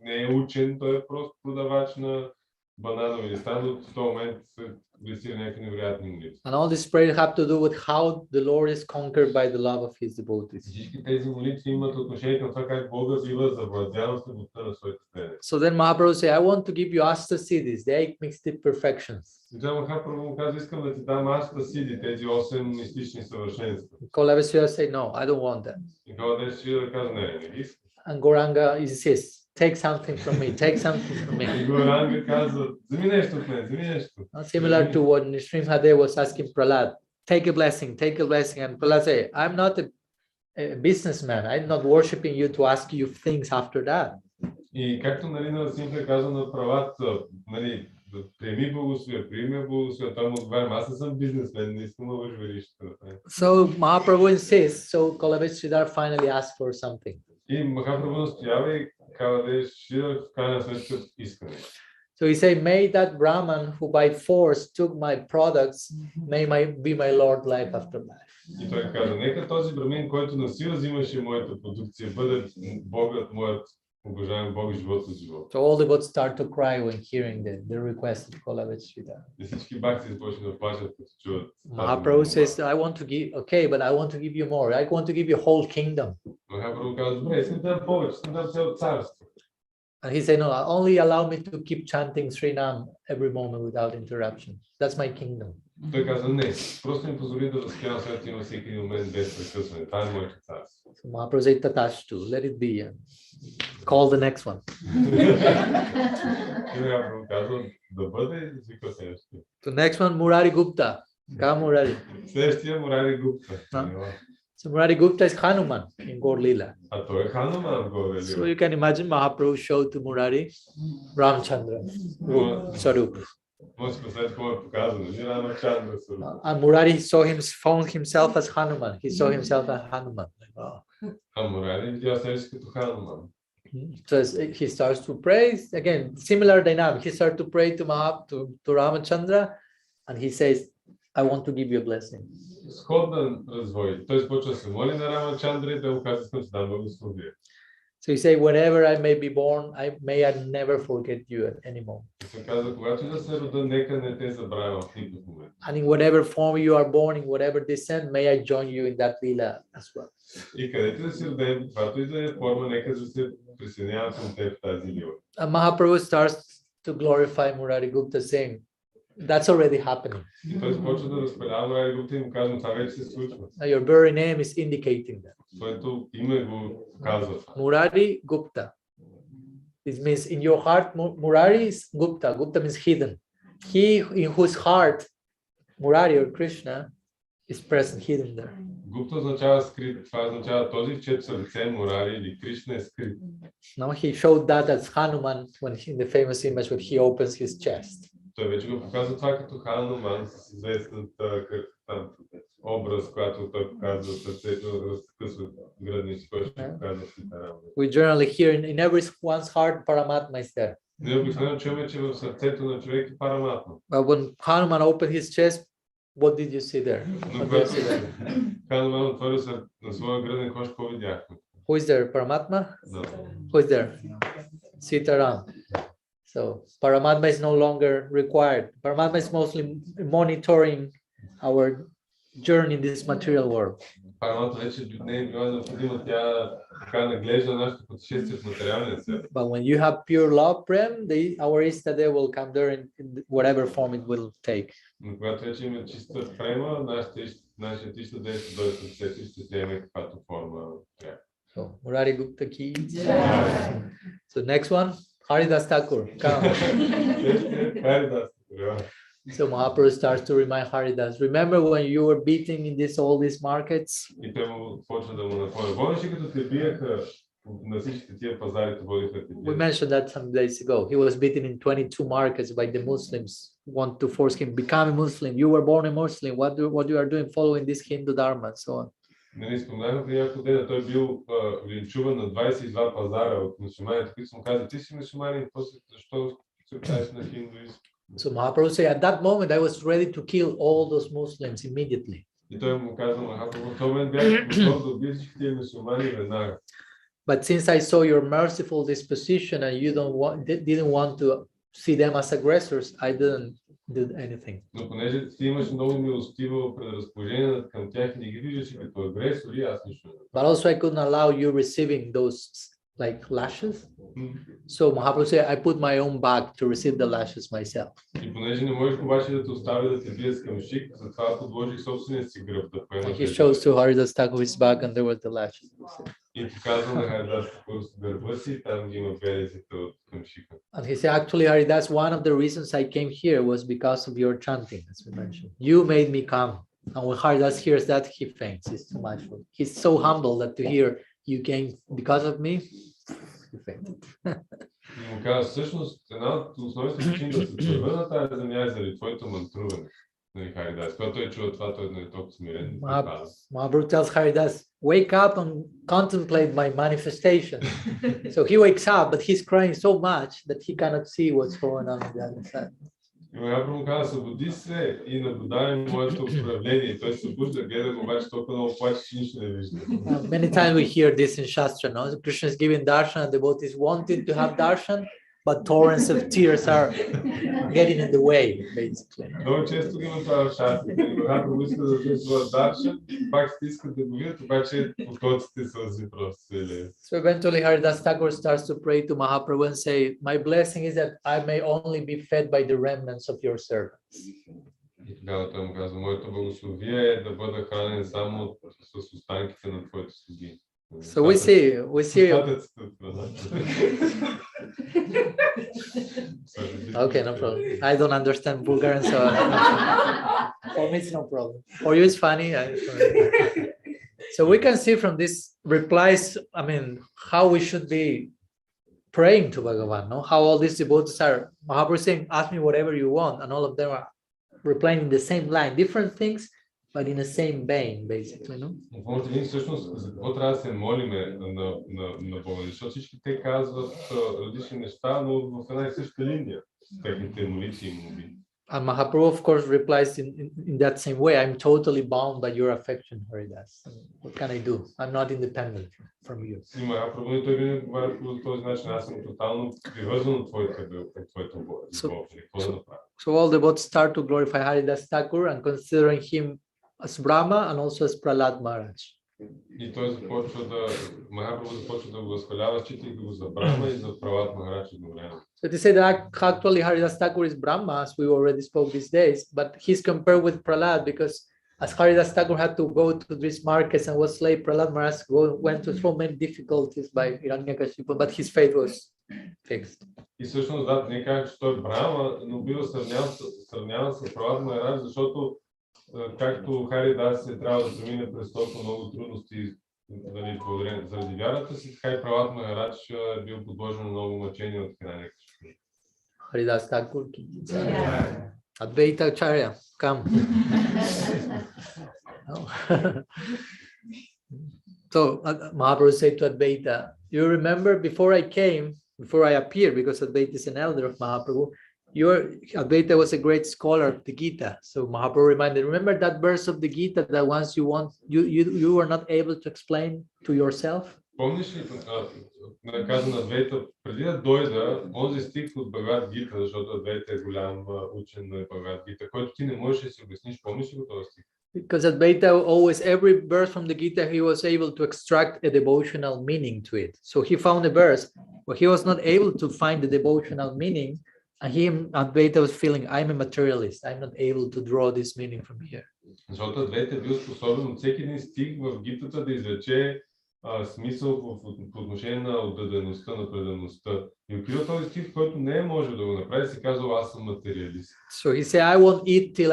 не е учен, той е просто продавач на бананови листа, но в този момент се рецитира някакви невероятни молитви. And all these prayers have to do with how the Lord is conquered by the love of his devotees. Всички тези молитви имат отношение към това как Бога бива завладян с любовта на своите преданици. So then Mahaprabhu says, I want to give you Astasiddhis, the 8 mystic perfections. И тогава Махапрабху му казва, искам да ти дам Астасиди, тези 8 мистични съвършенства. Kolavesvara say, no, I don't want that. И Каладешвира казва, не ги искам. And Gauranga insists, take something from me, take something from me. И Горанга казва, вземи нещо от мен, вземи нещо. Similar to what Nrsimhadev was asking Prahlad, take a blessing, and Prahlad say, I'm not a businessman, I'm not worshipping you to ask you things after that. И както на Симха казва на Пралад, приеми благословие, той му отговаря, аз не съм бизнесмен, не искам да лъжвериш. So Mahaprabhu insists, so Kolavesvara finally asks for something. И Махапрабху настоява и Каладешвира в крайна сметка искане. So he say, may that Brahman who by force took my products, be my Lord life after life. И той каза, нека този брамин, който насила взимаше моята продукция, бъде Богът, моят обожаем Бог, живот от живот. So all the devotees start to cry when hearing the request of Kolavesvara. И всички бхакти започват да плачат, като чуват. Mahaprabhu says, I want to give, okay, but I want to give you more. I want to give you a whole kingdom. Махапрабху казва, добре, искам да дам повече, искам да дам цяло царство. And he said, no, only allow me to keep chanting Srinam every moment without interruption. That's my kingdom. Той каза, не, просто ми позволи да възпявам света има всеки момент без прекъсване. Това е моето царство. So Mahaprabhu said, Tatashtu, let it be. And call the next one. И Махапрабху казва, да бъде, извиква следващия. The next one, Murari Gupta. Come Murari. Следващия Мурари Гупта. So Murari Gupta is Hanuman in Gaur Lila. А той е Хануман в Горе So you can imagine Mahaprabhu showed to Murari Ramchandra, Sarup. Може да се представите какво е показано. Рамачандра Саруп. And Murari found himself as Hanuman. He saw himself as Hanuman. Wow. А Мурари видял себе си като Хануман. So he starts to pray. Again, similar dynamic. He starts to pray to Ramachandra, and he says, I want to give you a blessing. Сходен развой. Той започва да се моли на Рамачандра и той му казва, искам да дам благословие. So he says, whenever I may be born, may I never forget you at any moment. Се казва, когато да се рода, нека не те забравя в никакъв момент. And in whatever form you are born, in whatever descent, may I join you in that lila as well. И където да си роден, каквато и да е форма, нека да се присъединяват към теб в тази лила. And Mahaprabhu starts to glorify Murari Gupta, saying, that's already happening. И той започва да разпалява Мурари Гупта и му казва, това вече се случва. Your very name is indicating that. Своето име го казва. Murari Gupta. This means in your heart, Murari is Gupta. Gupta means hidden. He in whose heart Murari or Krishna is present, hidden there. Гупта означава скрит. Това означава този, в чието сърце Мурари или Кришна е скрит. Now he showed that as Hanuman when in the famous image when he opens his chest. Той вече го показва това като Хануман с известната образ, която той показва сърцето, разкъсва градници, който ще показва Ситарам. We generally hear in everyone's heart Paramatma is there. Ние обикновено чуваме, че в сърцето на човек е Параматма. But when Hanuman opened his chest, what did you see there? Но когато Хануман отворил на своя гръден кош, какво видяхме? Who is there? Paramatma? No. Who is there? Sitaram. So Paramatma is no longer required. Paramatma is mostly monitoring our journey in this material world. Параматма вече не е била необходима, тя така наглежда нашето пътешествие в материалния свят. But when you have pure love, Prem, our Istade will come there in whatever form it will take. Но когато вече има чиста према, нашия чиста ден ще дойде със сърцето и ще вземе каквато форма трябва. So Murari Gupta ki. So next one, Haridas Thakur. Come. So Mahaprabhu starts to remind Haridas, remember when you were beating in all these markets? И те му почва да му напомня. Помниш ли като те биеха на всичките тия пазари, водиха те We mentioned that some days ago. He was beaten in 22 markets by the Muslims, want to force him become a Muslim. You were born a Muslim. What you are doing following this Hindu Dharma and so on. Нали, споменахме преди няколко дена, той бил линчуван на 22 пазара от мюсюлманите, които му казали, ти си мюсюлманин, защо се правиш на хиндуизм? So Mahaprabhu said, at that moment, I was ready to kill all those Muslims immediately. И той му каза, Махапрабху, в този момент бях готов да убия всички тия мюсюлмани веднага. But since I saw your merciful disposition and you didn't want to see them as aggressors, I didn't do anything. Но понеже ти имаш много милостиво предразположение към тях и не ги виждаш като агресори, аз нищо не. But also I couldn't allow you receiving those like lashes. So Mahaprabhu said, I put my own back to receive the lashes myself. И понеже не можеш обаче да те оставя да те бие с камшик, затова подложих собствения си гръб да поема. He shows to Haridas Thakur his back and there were the lashes. И показва на Харидас Тхакур с гърба си и там ги има белезите от камшика. And he said, actually, Haridas, one of the reasons I came here was because of your chanting, as we mentioned. You made me come. And when Haridas hears that, he faints. It's too much. He's so humble that to hear you came because of me, he fainted. И му казва, всъщност, една от основните причини да се поява на тази земя е заради твоето мантруване. Харидас, когато той чува това, той не е толкова смирен. Mahaprabhu tells Haridas, wake up and contemplate my manifestation. So he wakes up, but he's crying so much that he cannot see what's going on the other side. И Mahaprabhu казва, събуди се и наблюдай моето управление. Той се събужда, гледа, обаче толкова много плаче, че нищо не вижда. Many times we hear this in Shastra, no? Krishna is giving darshan and devotees wanting to have darshan, but torrents of tears are getting in the way, basically. Много често има това в шастрите. Mahaprabhu иска да даде своя даршан, пак ще искат да го видят, обаче потоците сълзи просто се леят. So eventually Haridas Thakur starts to pray to Mahaprabhu and say, my blessing is that I may only be fed by the remnants of your servants. И тогава той му казва, моето благословие е да бъда хранен само с останките на твоите слуги. So we see. Okay, no problem. I don't understand Bulgarian, so for me it's no problem. For you it's funny. So we can see from these replies, I mean, how we should be praying to Bhagavan, no? How all these devotees are, Mahaprabhu saying, ask me whatever you want, and all of them are replying in the same line, different things, but in the same vein, basically, no? Може да всъщност за какво трябва да се молиме на Бога, защото всички те казват различни неща, но в една и съща линия с техните молитви и молби. And Mahaprabhu, of course, replies in that same way. I'm totally bound by your affection, Haridas. What can I do? I'm not independent from you. И Mahaprabhu и той винаги говори по този начин, аз съм тотално привързан от твоята любов. Какво да направя? So all devotees start to glorify Haridas Thakur and considering him as Brahma and also as Prahlad Maharaj. И той започва Mahaprabhu започва да го възхвалява, считайки го за Брахма и за Пралад Махарадж едновременно. So they say that actually Haridas Thakur is Brahma, as we already spoke these days, but he's compared with Prahlad because as Haridas Thakur had to go to these markets and was slave, Prahlad Maharaj went through so many difficulties by Hiranyakashipu, but his faith was fixed. И всъщност да, не казах, че той е Брахма, но бива сравняван с Пралад Махарадж, защото както Харидас трябва да премине през толкова много трудности заради вярата си, така и Пралад Махарадж е бил подложен на много мъчения от Hiranyakashipu. Haridas Thakur. Advaita Acharya, come. So Mahaprabhu said to Advaita, you remember before I appeared, because Advaita is an elder of Mahaprabhu, Advaita was a great scholar of the Gita. So Mahaprabhu reminded, remember that verse of the Gita that once you were not able to explain to yourself? Помниш ли, каза на Адвейта, преди да дойда, онзи стих от Бхагавад Гита, защото Адвейта е голям учен на Бхагавад Гита, който ти не можеш да си обясниш, помниш ли го този стих? Because Advaita always, every verse from the Gita, he was able to extract a devotional meaning to it. So he found a verse where he was not able to find the devotional meaning, and Advaita was feeling, I'm a materialist, I'm not able to draw this meaning from here. Защото Адвейта е бил способен от всеки един стих в Гитата да извлече смисъл по отношение на отдадеността, на предаността. И открива този стих, който не е можел да го направи, се казва, аз съм материалист. So he said, I won't eat till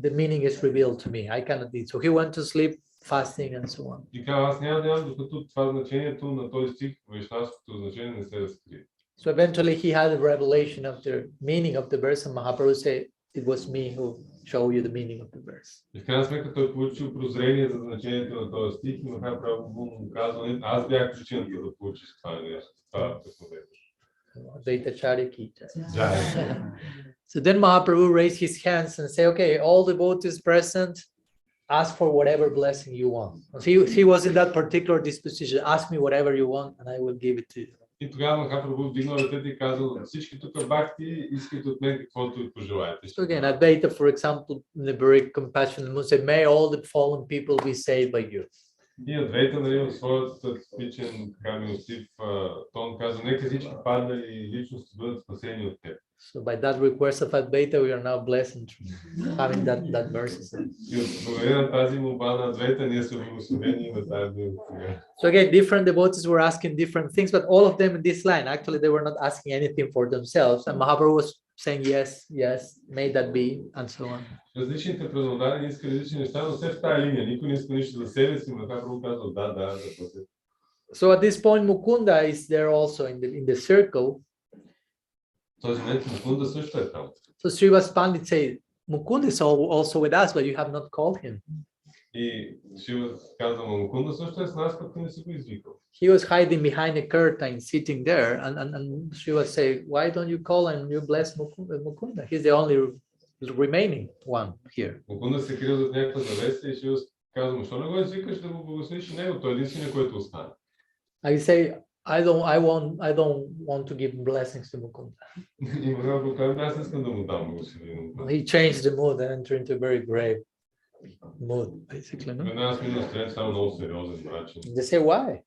the meaning is revealed to me. I cannot eat. So he went to sleep, fasting and so on. И казва, аз няма да ям, докато това значението на този стих, вайшнавското значение не се разкрие. So eventually he had a revelation of the meaning of the verse, and Mahaprabhu said, it was me who showed you the meaning of the verse. И в крайна сметка той получил прозрение за значението на този стих и Махапрабху му казва, аз бях причината да получиш това нещо, това вдъхновение. So then Mahaprabhu raised his hands and said, okay, all devotees present, ask for whatever blessing you want. He was in that particular disposition. Ask me whatever you want and I will give it to you. И тогава Махапрабху вдигнал ръцете и казал, всички тук бхакти искайте от мен каквото пожелаете. So again, Advaita, for example, in the very compassionate mood said, may all the fallen people be saved by you. И Адвейта, нали, в своят типичен така милостив тон каза, нека всички паднали личности бъдат спасени от теб. So by that request of Advaita, we are now blessed in having that verse. И от благодарение на тази молба на Адвейта, ние сме благословени и на тази сега. So again, different devotees were asking different things, but all of them in this line, actually, they were not asking anything for themselves. And Mahaprabhu was saying, yes, yes, may that be, and so on. Различните предлодани искали различни неща, но все в тази линия. Никой не иска нищо за себе си, Махапрабху казал, да. So at this point, Mukunda is there also in the circle. В този момент Мукунда също е там. So Srivas Pandit said, Mukunda is also with us, but you have not called him. И Шива казва, Мукунда също е с нас, пък не си го извикал. He was hiding behind a curtain, sitting there, and Shiva said, why don't you call and you bless Mukunda? He's the only remaining one here. Мукунда се крил зад някаква завеса и Шива казва, защо не го извикаш да го благословиш и него? Той е единственият, който остане. I say, I don't want to give blessings to Mukunda. И Махапрабху казва, аз не искам да му дам благословение. He changed the mood and entered into a very grave mood, basically. No? Веднага сме настроен, само много сериозен, мрачен. They say, why?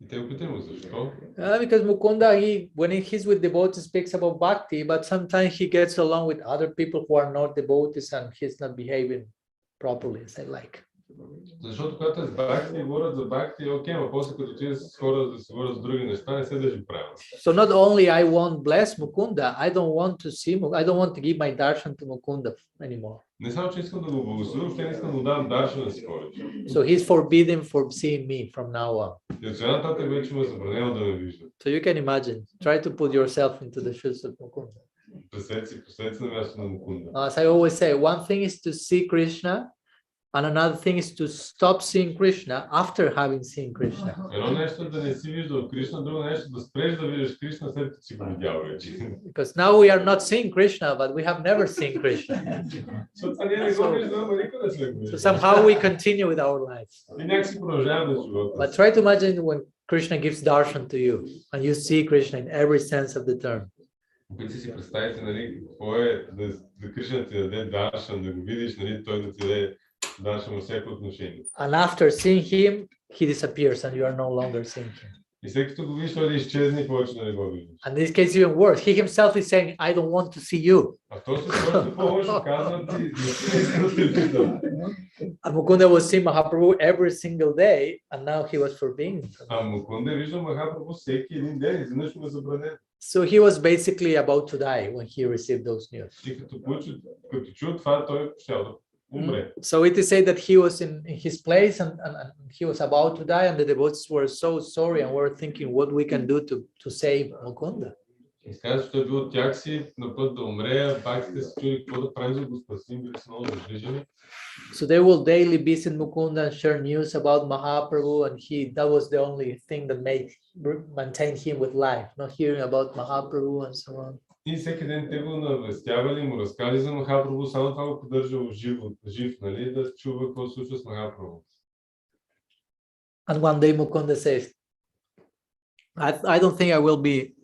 И те опитаме защо? Because Mukunda, when he's with devotees, speaks about bhakti, but sometimes he gets along with other people who are not devotees and he's not behaving properly as I like. Защото когато е с бхакти, говорят за бхакти, окей, но после като ти с хора да се говорят за други неща, не се държи правилно. So not only I won't bless Mukunda, I don't want to give my darshan to Mukunda anymore. Не само, че искам да го благословя, въобще не искам да му давам даршана да си повече. So he's forbidden from seeing me from now on. И от сега нататък вече ме забранено да ме вижда. So you can imagine, try to put yourself into the shoes of Mukunda. Представете си на място на Мукунда. As I always say, one thing is to see Krishna, and another thing is to stop seeing Krishna after having seen Krishna. Едно нещо да не си виждал Кришна, друго нещо да спреш да видиш Кришна след като си го видял вече. Because now we are not seeing Krishna, but we have never seen Krishna. Защото ние не го виждаме, никога не сме го So виждали. somehow we continue with our lives. И някакси продължаваме да живота. But try to imagine when Krishna gives darshan to you, and you see Krishna in every sense of the term. Опитайте си представите, нали, какво е да Кришна ти даде даршан, да го видиш, нали, той да ти даде даршан във всяко отношение. And after seeing him, he disappears and you are no longer seeing him. И след като го видиш, той да изчезне и повече да не го видиш. And in this case even worse, he himself is saying, I don't want to see you. А в този случай по-лошо казвам ти, не искам да те виждам. And Mukunda was seeing Mahaprabhu every single day, and now he was forbidden. А Мукунда вижда Махапрабху всеки един ден, изведнъж му е забранен. So he was basically about to die when he received those news. И като чу това, той щял да умре. So it is said that he was in his place and he was about to die, and the devotees were so sorry and were thinking what we can do to save Mukunda. Изказва, че той бил от тях си на път да умре, баките се чули какво да правим, за да го спасим, били са много загрижени. So they will daily visit Mukunda and share news about Mahaprabhu, and that was the only thing that maintained him with life, not hearing about Mahaprabhu and so on. И всеки ден те го навестявали, му разказали за Махапрабху, само това го поддържал жив, нали, да чува какво се случва с Махапрабху. And one day Mukunda says, I don't think I will be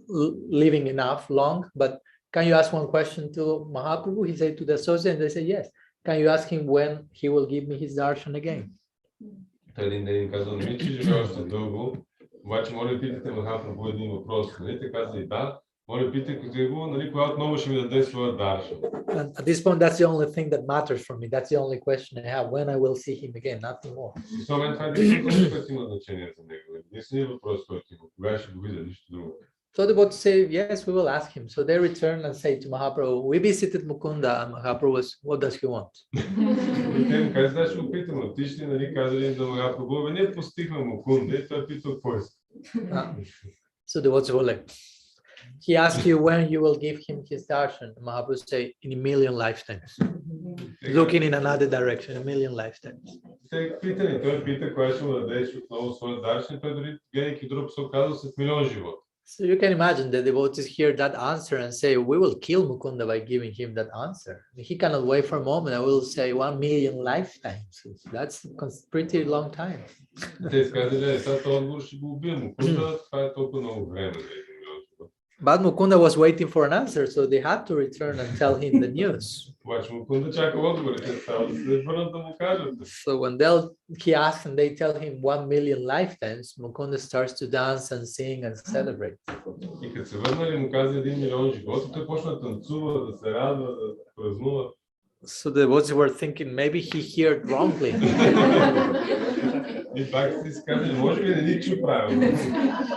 living enough long, but can you ask one question to Mahaprabhu? He said to the associate, and they said, yes. Can you ask him when he will give me his darshan again? Един ден казва, не ми, че живея още дълго, обаче моля да питате Махапрабху един въпрос. Нали, те каза и да, моля питайте го, нали, кога отново ще ми даде своя даршан. At this point, that's the only thing that matters for me. That's the only question I have, when I will see him again, nothing more. И в момент това е единствено, което има значение за него. Единственият въпрос, който има, кога ще го видя, нищо друго. So the devotees say, yes, we will ask him. So they return and say to Mahaprabhu, we visited Mukunda, and Mahaprabhu was, what does he want? И те му казват, да, ще го питам, отишли, нали, казали на Махапрабху, ние постихме Мукунда и той питал какво иска. So the devotees were like, He asks you when you will give him his darshan. Mahaprabhu say in a million lifetimes. Looking in another direction, a million lifetimes. Те питани, той пита кога ще му дадеш отново своя даршен, той дори гледайки друг се оказва след милион живот. So you can imagine the devotees hear that answer and say, we will kill Mukunda by giving him that answer. He cannot wait for a moment. I will say 1 million lifetimes. That's a pretty long time. Те сказали, сега този отговор ще го убие Мукунда, това е толкова много време за един милион живот. But Mukunda was waiting for an answer, so they had to return and tell him the news. Обаче Мукунда чака отговорите, трябва да се върнат да му кажат. So when he asks and they tell him 1 million lifetimes, Mukunda starts to dance and sing and celebrate. И като се върнали му каза 1 милион живот, той почна да танцува, да се радва, да празнува. So the devotees were thinking maybe he heard wrongly. И пак си казали, може би не ни чу правилно.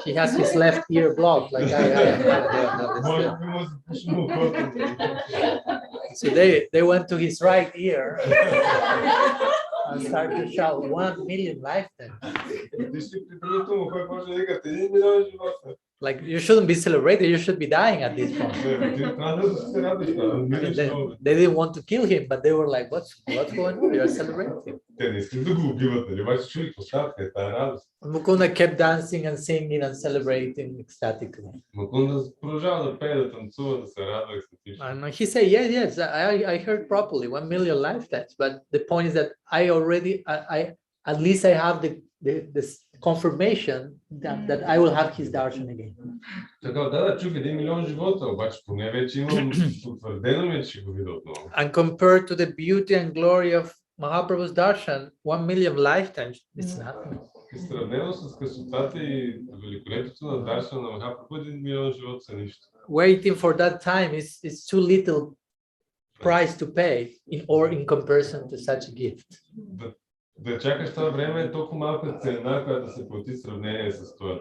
He has his left ear blocked, like Може би му се пуши ухото. So they went to his right ear and started to shout 1 million lifetimes. Ти ще при другото му, кой почне да вика 1 милион живота. Like you shouldn't be celebrated, you should be dying at this point. They didn't want to kill him, but they were like, what's going on? You are celebrating. Mukunda kept dancing and singing and celebrating ecstatically. And he said, yes, I heard properly, 1 million lifetimes. But the point is that I at least I have the confirmation that I will have his darshan again. And compared to the beauty and glory of Mahaprabhu's darshan, 1 million lifetimes is nothing. Waiting for that time is too little price to pay in comparison to such a gift. Да чакаш това време е толкова малка цена, която да се плати сравнение с това.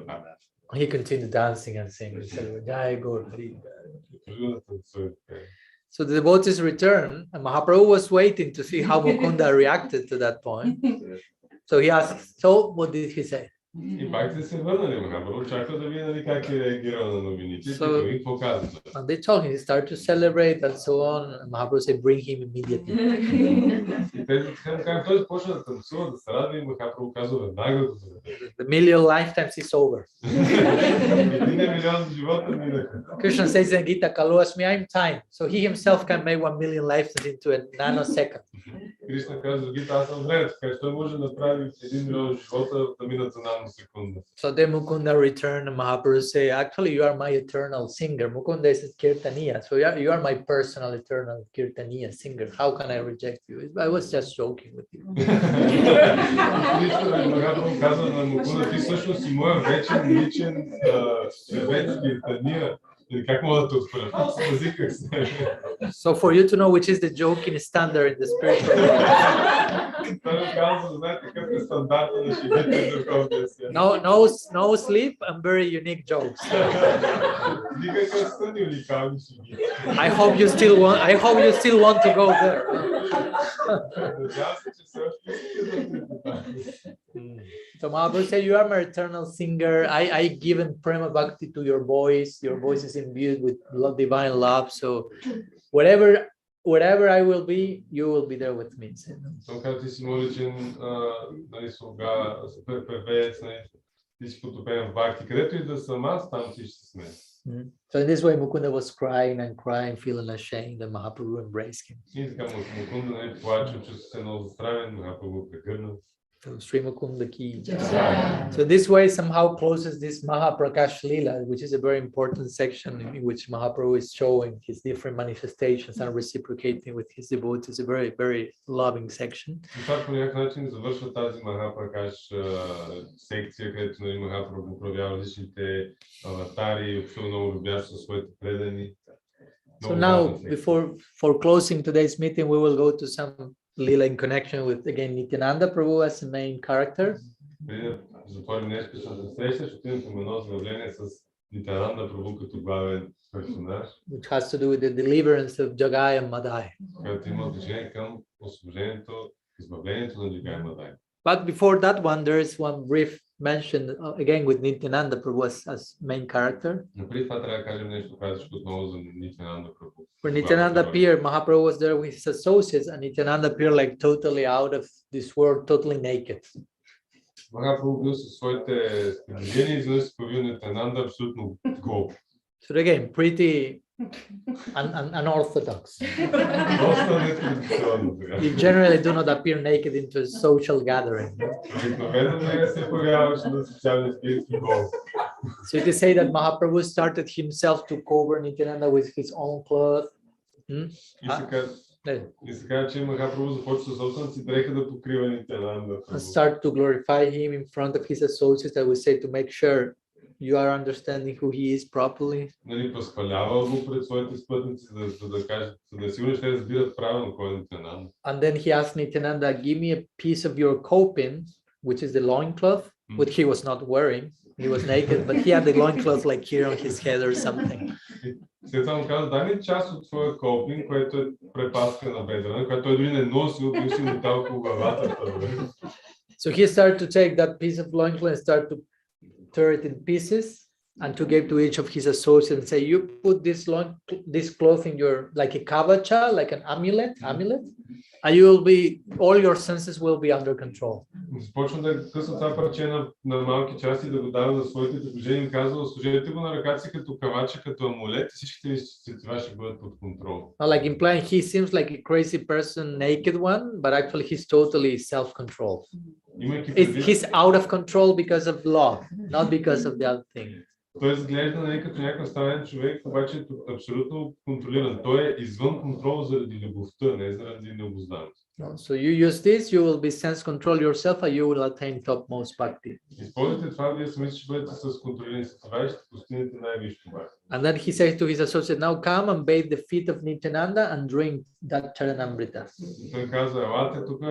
He continued dancing and singing. So the devotees returned, and Mahaprabhu was waiting to see how Mukunda reacted to that point. So he asked, so what did he say? И пак се върнали, Махапрабху чака да види как е реагирал на новините, и какво казва. And they told him, he started to celebrate and so on, and Mahaprabhu said, bring him immediately. И те как той почна да танцува, да се радва, и Махапрабху казва веднага да заведе. The million lifetimes is over. 1 милион живота минаха. Krishna says in Gita, Kaluasmi, I'm time. So he himself can make 1 million lifetimes into a nanosecond. Кришна казва, Гита, аз съм време, така че той може да направи 1 милион живота да минат за наносекунда. So then Mukunda returned and Mahaprabhu say, actually you are my eternal singer. Mukunda is Kirtaniya. So you are my personal eternal Kirtaniya singer. How can I reject you? I was just joking with you. Махапрабху казва на Мукунда, ти всъщност си моя вечен, личен певец Киртания. Как мога да те отхвърля? Съзиках се. So for you to know which is the joking standard in the spiritual world. No sleep and very unique jokes. I hope you still want to go there. So Mahaprabhu said, you are my eternal singer. I given prema bhakti to your voice. Your voice is imbued with divine love. So wherever I will be, you will be there with me. So ти си моличен, слуга, супер певец, ти си потопен в бхакти. Където и да съм аз, там ти ще сме. So in this way, Mukunda was crying and crying, feeling ashamed, and Mahaprabhu embraced him. И така Мукунда плаче, чувства се много застрашен, Махапрабху прегърна. So Sri Mukunda ki. So this way somehow closes this Mahaprakash Lila, which is a very important section in which Mahaprabhu is showing his different manifestations and reciprocating with his devotees. A very, very loving section. Това по някакъв начин завършва тази Махапракаш секция, където Махапрабху проявява различните аватари, особено много любящи със своите предани. So now, for closing today's meeting, we will go to some Lila in connection with, again, Nityananda Prabhu as the main character. Which has to do with the deliverance of Jagai and Madai. But before that one, there is one brief mention again with Nityananda Prabhu as main character. Но преди това трябва да кажем нещо кратко отново за Нитянанда Прабhu. When Nityananda appeared, Mahaprabhu was there with his associates, and Nityananda appeared like totally out of this world, totally naked. Махапрабху бил със своите приближения и изведнъж се появил Нитянанда абсолютно гол. So again, pretty unorthodox. Доста нетрадиционно. You generally do not appear naked into a social gathering. Обикновено не се появяваш на социални спиритски гол. So it is said that Mahaprabhu started himself to cover Nityananda with his own cloth. И се казва, че Махапрабху започва собствената си дреха да покрива Нитянанда. And start to glorify him in front of his associates, I would say, to make sure you are understanding who he is properly. Нали, възхвалява го пред своите спътници, за да кажат, за да е сигурно ще разбират правилно кой е Нитянанда. And then he asked Nityananda, give me a piece of your kopin, which is the loincloth, which he was not wearing. He was naked, but he had the loincloth like here on his head or something. След това му каза, дай ми част от твоя копин, което е препаска на бедра, която той дори не носил, бил си метал по главата. So he started to take that piece of loincloth and start to tear it in pieces and to give to each of his associates and say, you put this cloth in your, like a kavacha, like an amulet, and you will be, all your senses will be under control. Започна да къса това парче на малки части, да го дава за своите приближения и казва, служете го на ръката си като кавача, като амулет и всичките ви сетива ще бъдат под контрол. Like implying he seems like a crazy person, naked one, but actually he's totally self-controlled. He's out of control because of love, not because of the other thing. Той изглежда нали, като някакъв странен човек, обаче е абсолютно контролиран. Той е извън контрол заради любовта, не заради необузданост. So you use this, you will be sense control yourself and you will attain topmost bhakti. Използвайте това, вие сами ще бъдете с контролирани с това и ще постигнете най-висшето бхакти. And then he says to his associate, now come and bathe the feet of Nityananda and drink that charanamrita. Той каза, елате тук,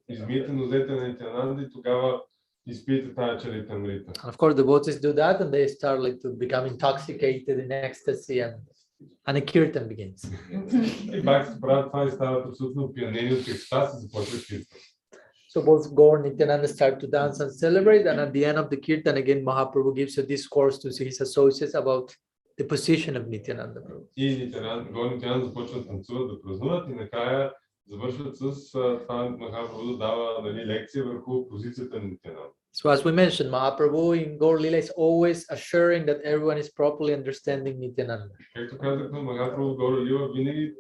измийте нозете на Нитянанда и тогава изпийте тази чаритамрита. And of course the devotees do that and they start like to become intoxicated in ecstasy and a kirtan begins. И бхакти правят това и стават абсолютно опиянени от екстаз и започва киртан. So both Gaur and Nityananda start to dance and celebrate, and at the end of the kirtan again Mahaprabhu gives a discourse to his associates about the position of Nityananda Prabhu. И Gaur и Nityananda започват да танцуват, да празнуват и накрая завършват с това Махапрабху да дава нали, лекция върху позицията на Нитянанда. So as we mentioned, Mahaprabhu in Yauvana-lilas is always assuring that everyone is properly understanding Nityananda. Както казахме, Махапрабху в Яувана-лила винаги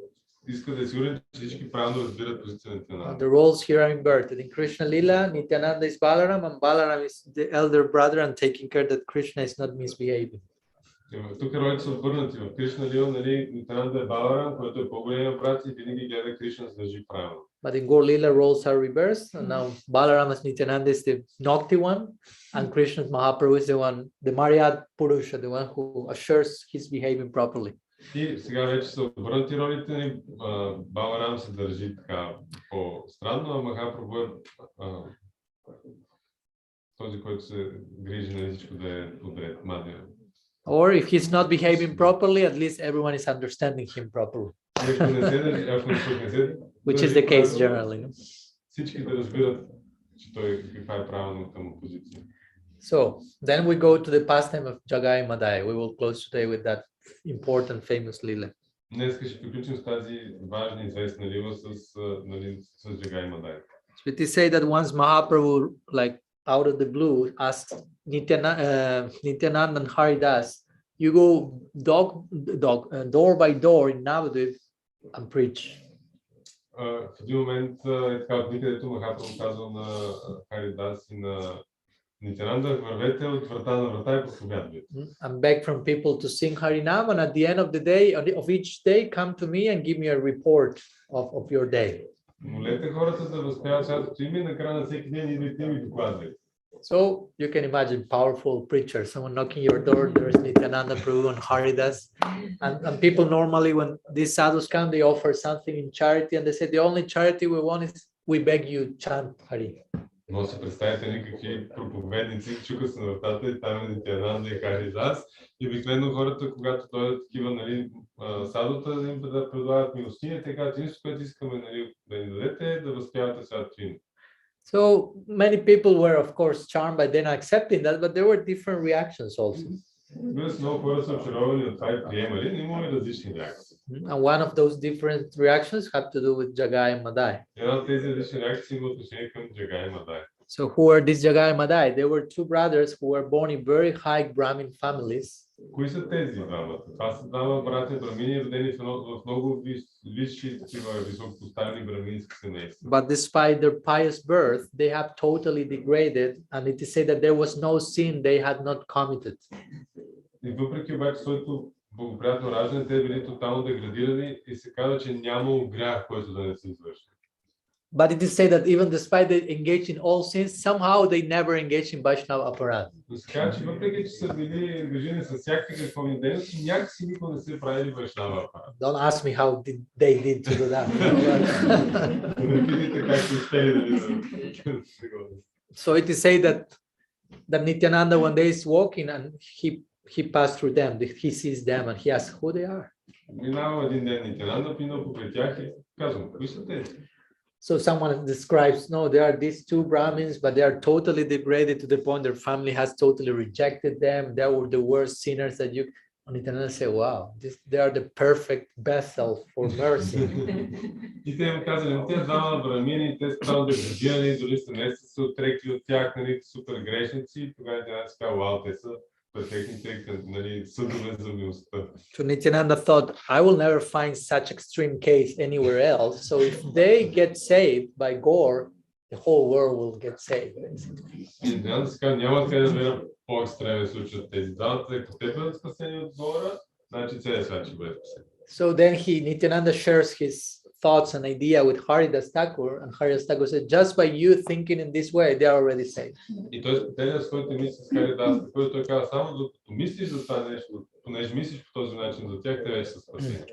иска да е сигурен, че всички правилно разбират позицията на Нитянанда. The roles here are inverted. In Krishna Lila, Nityananda is Balaram and Balaram is the elder brother and taking care that Krishna is not misbehaving. Тук ролите са обърнати. В Кришна Лила, нали, Нитянанда е Баларам, който е по-големия брат и винаги гледа Кришна да държи правилно. But in Yauvana-lila, roles are reversed. And now Balaram as Nityananda is the naughty one, and Krishna's Mahaprabhu is the one, the Maryad Purusha, the one who assures he's behaving properly. И сега вече са обърнати ролите ни. Баларам се държи така по-странно, а Махапрабху е този, който се грижи на всичко да е подред. Мадия. Or if he's not behaving properly, at least everyone is understanding him properly. Which is the case generally. So then we go to the pastime of Jagai Madai. We will close today with that important famous lila. So it is said that once Mahaprabhu, like out of the blue, asks Nityananda and Haridas, you go door by door in Navadvipa and preach. В един момент е така от никъдето Махапрабху казва на Харидас и на Нитянанда, вървете от врата на врата и проповядвайте. And beg from people to sing Harinam, and at the end of the day, of each day, come to me and give me a report of your day. Молете хората да възпяват святото име и накрая на всеки ден идвайте ми докладвайте. So you can imagine powerful preacher, someone knocking your door, there's Nityananda Prabhu and Haridas. And people normally, when these sadhus come, they offer something in charity and they say, the only charity we want is, we beg you, chant Hari. Може да представите никакви проповедници, чука се на вратата и там е Нитянанда и Харидас. И обикновено хората, когато дойдат такива нали, садута, да им предлагат милостиня, те казват, единството, което искаме нали, да ни дадете, е да възпявате святото име. So many people were, of course, charmed by then accepting that, but there were different reactions also. Много хора са очаровани от това и приемали, но има и различни реакции. And one of those different reactions had to do with Jagai and Madai. Една от тези различни реакции има отношение към Джага и Мадай. So who were these Jagai and Madai? They were two brothers who were born in very high Brahmin families. Кои са тези двамата? Това са двама братя брамини, родени в много висши, такива високопоставени брамински семейства. But despite their pious birth, they have totally degraded, and it is said that there was no sin they had not committed. И въпреки обаче своето благоприятно раждане, те били тотално деградирани и се казва, че нямало грях, който да не се извърши. But it is said that even despite they engaged in all sins, somehow they never engaged in Vaishnava aparat. Но се казва, че въпреки че са били ангажирани с всякакви греховни дейности, някакси никога не са правили Вайшнава апарат. Don't ask me how they did to do that. So it is said that Nityananda one day is walking and he passed through them. He sees them and he asks who they are. Минава един ден Нитянанда, минал покрай тях и казвам, кои са тези? So someone describes, no, there are these two Brahmins, but they are totally degraded to the point their family has totally rejected them. They were the worst sinners that you. And Nityananda say, wow, they are the perfect vessel for mercy. И те им казали, тези двама брамини, те са правилно деградирани, дори са не са се отрекли от тях, нали, супер грешници. И тогава Нитянанда си казва, вау, те са перфектните, нали, съдове за милостта. So Nityananda thought, I will never find such extreme case anywhere else. So if they get saved by Gaur, the whole world will get saved. И Нитянанда си казва, няма къде да намеря по-екстремен случай от тези двамата, ако те бъдат спасени от Гора, значи целият свят ще бъде спасен. So then Nityananda shares his thoughts and idea with Haridas Thakur, and Haridas Thakur said, just by you thinking in this way, they are already saved. И той споделя своите мисли с Харидас Тхакур, той казва, само докато мислиш за това нещо, понеже мислиш по този начин за тях, те вече са спасени.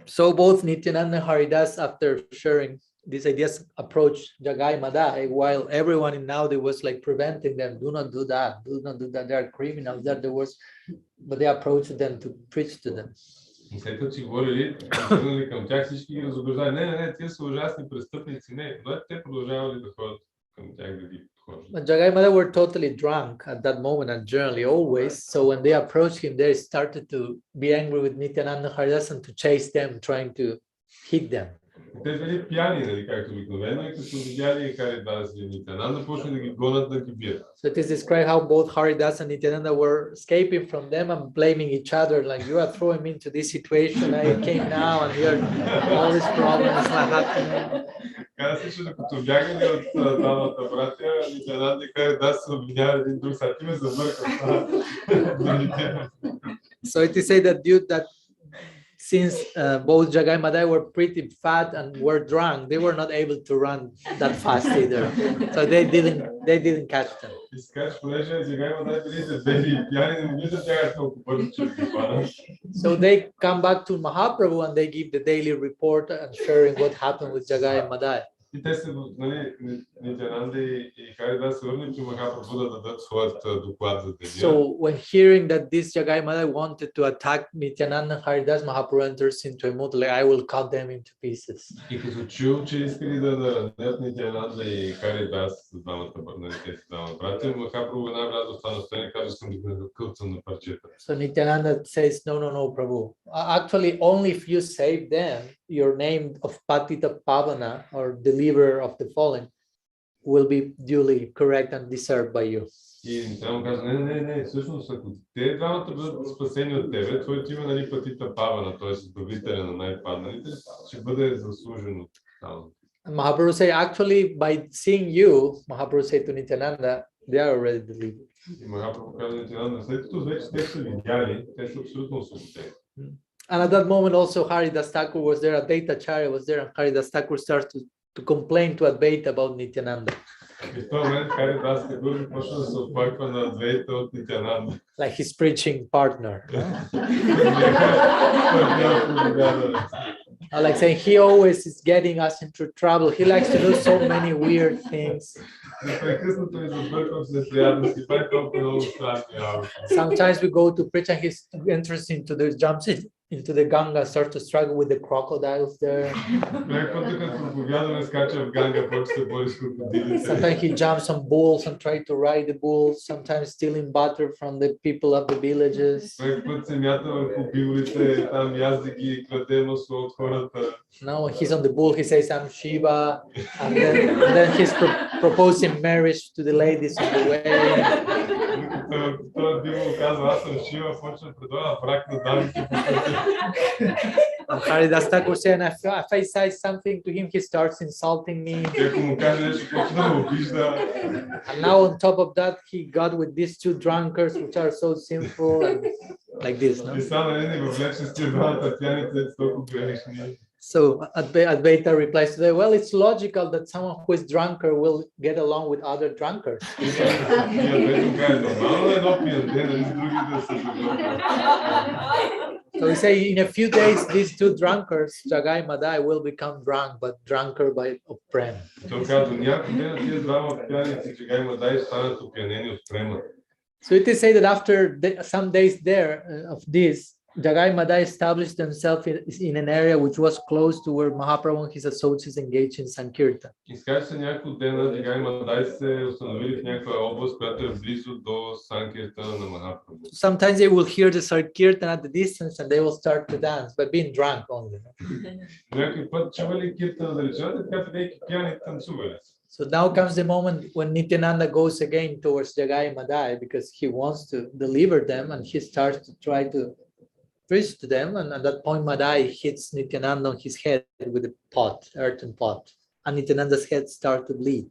So both Nityananda and Haridas, after sharing these ideas, approached Jagai Madai, while everyone in Naudi was like preventing them, do not do that, they are criminals, they are the worst, but they approached them to preach to them. И след като си говорили, тръгнали към тях, всички ги разобеждали. Не, те са ужасни престъпници. Не, но те продължавали да ходят към тях да ги подхождат. But Jagai Madai were totally drunk at that moment and generally always. So when they approached him, they started to be angry with Nityananda Haridas and to chase them, trying to hit them. Те били пияни, нали, както обикновено, и като видяли Харидас и Нитянанда, почнали да ги гонят, да ги бият. So it is described how both Haridas and Nityananda were escaping from them and blaming each other, like you are throwing me into this situation, I came now and here all these problems are happening. Каза се, че докато бягали от двамата братя, Нитянанда и Харидас се обвинявали един друг, сега ти ме забъркал. So it is said that since both Jagai and Madai were pretty fat and were drunk, they were not able to run that fast either. So they didn't catch them. So they come back to Mahaprabhu and they give the daily report and sharing what happened with Jagai and Madai. И те се, нали, Нитянанда и Харидас се върнали при Махапрабху да дадат своят доклад за деня. So when hearing that this Jagai Madai wanted to attack Nityananda and Haridas, Mahaprabhu enters into a mood like, I will cut them into pieces. И като чул, че искали да наранят Нитянанда и Харидас с двамата братя, Махапрабху веднага вляза в това настроение и каза, искам да ги кълцам на парчета. So Nityananda says, no, Prabhu. Actually, only if you save them, your name of Patita Pavana or deliverer of the fallen will be duly correct and deserved by you. И Нитянанда каза, не, всъщност, ако те двамата бъдат спасени от тебе, твоето име, нали, Патита Павана, т.е. избавителя на най-падналите, ще бъде заслужено там. Mahaprabhu say, actually, by seeing you, Mahaprabhu say to Nityananda, they are already delivered. И Махапрабху каза Нитянанда, след като вече те са видяли, те са абсолютно освободени. And at that moment also Haridas Thakur was there, Advaita Acharya was there, and Haridas Thakur starts to complain to Advaita about Nityananda. И в този момент Харидас Тхакур почна да се оплаква на Адвейта от Нитянанда. Like his preaching partner. Like saying he always is getting us into trouble. He likes to do so many weird things. Sometimes we go to preach and he's interested into this, jumps in into the Ganga, starts to struggle with the crocodiles there. Sometimes he jumps on bulls and tries to ride the bulls, sometimes stealing butter from the people of the villages. Now when he's on the bull, he says, I'm Shiva, and then he's proposing marriage to the ladies on the way. And Haridas Thakur said, if I say something to him, he starts insulting me. And now on top of that, he got with these two drunkards, which are so sinful, and like this. No? So Advaita replies to that, well, it's logical that someone who is drunker will get along with other drunkards. So we say in a few days, these two drunkards, Jagai Madai, will become drunk, but drunker by of prem. So it is said that after some days there of this, Jagai Madai established themselves in an area which was close to where Mahaprabhu and his associates engaged in Sankirtan. Sometimes they will hear the Sankirtan at the distance and they will start to dance, but being drunk only. So now comes the moment when Nityananda goes again towards Jagai Madai because he wants to deliver them, and he starts to try to preach to them, and at that point Madai hits Nityananda on his head with a pot, earthen pot, and Nityananda's head starts to bleed.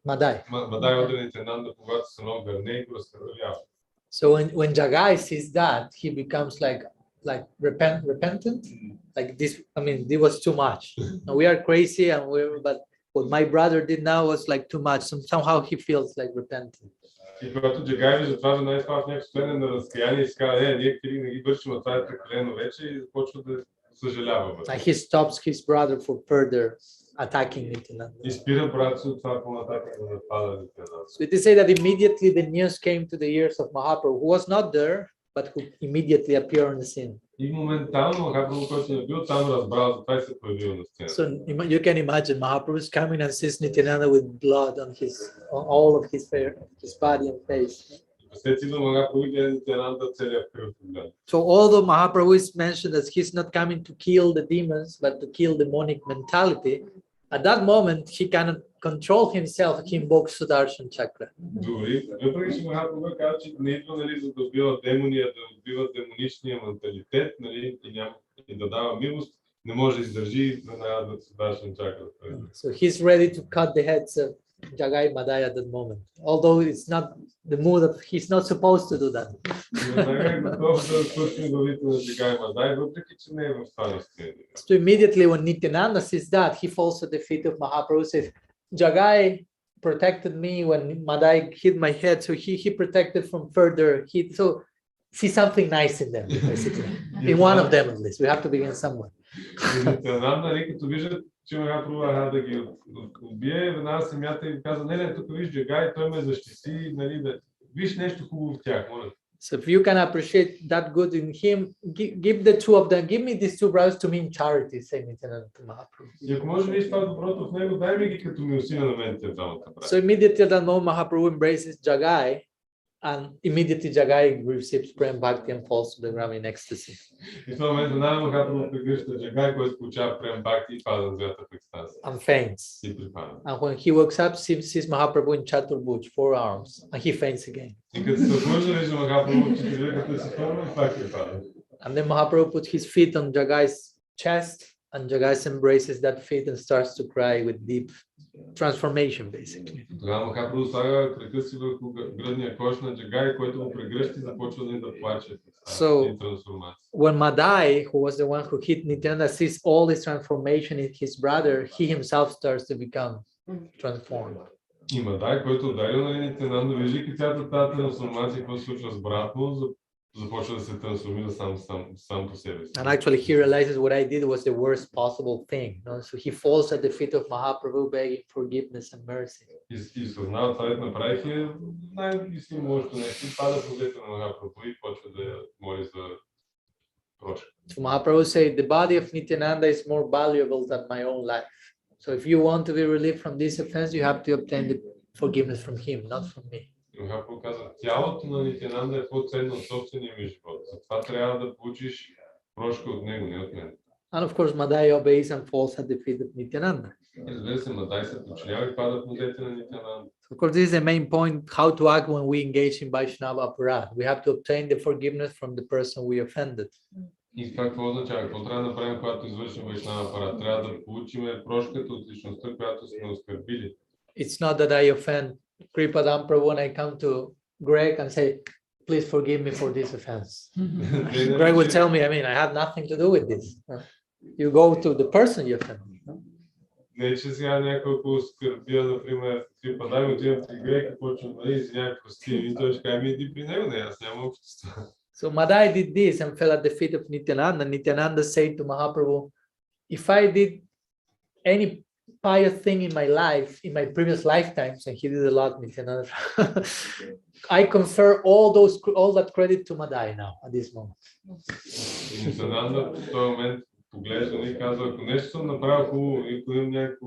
Madai. So when Jagai sees that, he becomes like repentant, like this. I mean, it was too much. And we are crazy, but what my brother did now was like too much. So somehow he feels like repentant. And he stops his brother for further attacking Nityananda. So it is said that immediately the news came to the ears of Mahaprabhu, who was not there, but who immediately appeared on the scene. So you can imagine Mahaprabhu is coming and sees Nityananda with blood on all of his body and face. So although Mahaprabhu is mentioned that he's not coming to kill the demons, but to kill demonic mentality, at that moment he cannot control himself. He invokes Sudarshan Chakra. So he's ready to cut the heads of Jagai Madai at that moment, although it's not the mood of, he's not supposed to do that. So immediately when Nityananda sees that, he falls at the feet of Mahaprabhu, says, Jagai protected me when Madai hit my head, so he protected from further hit. So see something nice in them, basically. In one of them at least. We have to begin somewhere. So if you can appreciate that good in him, give the two of them, give me these two brothers to me in charity, say Nityananda to Mahaprabhu. So immediately at that moment, Mahaprabhu embraces Jagai, and immediately Jagai receives Prem Bhakti and falls to the ground in ecstasy. And faints. And when he wakes up, sees Mahaprabhu in Chaturbhuj, 4 arms, and he faints again. And then Mahaprabhu puts his feet on Jagai's chest, and Jagai embraces that feet and starts to cry with deep transformation, basically. So when Madai, who was the one who hit Nityananda, sees all this transformation in his brother, he himself starts to become transformed. започва да се трансформира сам по себе си. And actually, he realizes what I did was the worst possible thing. So he falls at the feet of Mahaprabhu, begging forgiveness and mercy. И съзнава това, което направих е най-мислимото нещо. И пада в ръцете на Махапрабху и почва да моли за прошка. So Mahaprabhu said, the body of Nityananda is more valuable than my own life. So if you want to be relieved from this offense, you have to obtain the forgiveness from him, not from me. Махапрабху каза, тялото на Нитянанда е по-ценно от собствения ми живот. Затова трябва да получиш прошка от него, не от мен. And of course, Madai obeys and falls at the feet of Nityananda. И разбира се, Мадай се подчинява и пада в ногете на Нитянанда. Of course, this is the main point, how to act when we engage in Vaishnava aparat. We have to obtain the forgiveness from the person we offended. И това какво означава? Какво трябва да направим, когато извършим Вайшнава апарат? Трябва да получим прошката от личността, която сме оскърбили. It's not that I offend Kripadam Prabhu and I come to Greg and say, please forgive me for this offense. Greg would tell me, I mean, I have nothing to do with this. You go to the person you offended. Не, че сега няколко оскърбия, например, Крипадам, отивам при Грек и почвам да извиня, прости. И той ще каже, иди при него, не, аз нямам общество. So Madai did this and fell at the feet of Nityananda. Nityananda said to Mahaprabhu, if I did any pious thing in my life, in my previous lifetimes, and he did a lot, Nityananda, I confer all that credit to Madai now, at this moment. И Нитянанда в този момент поглежда и казва, ако нещо съм направил хубаво, и ако имам някакво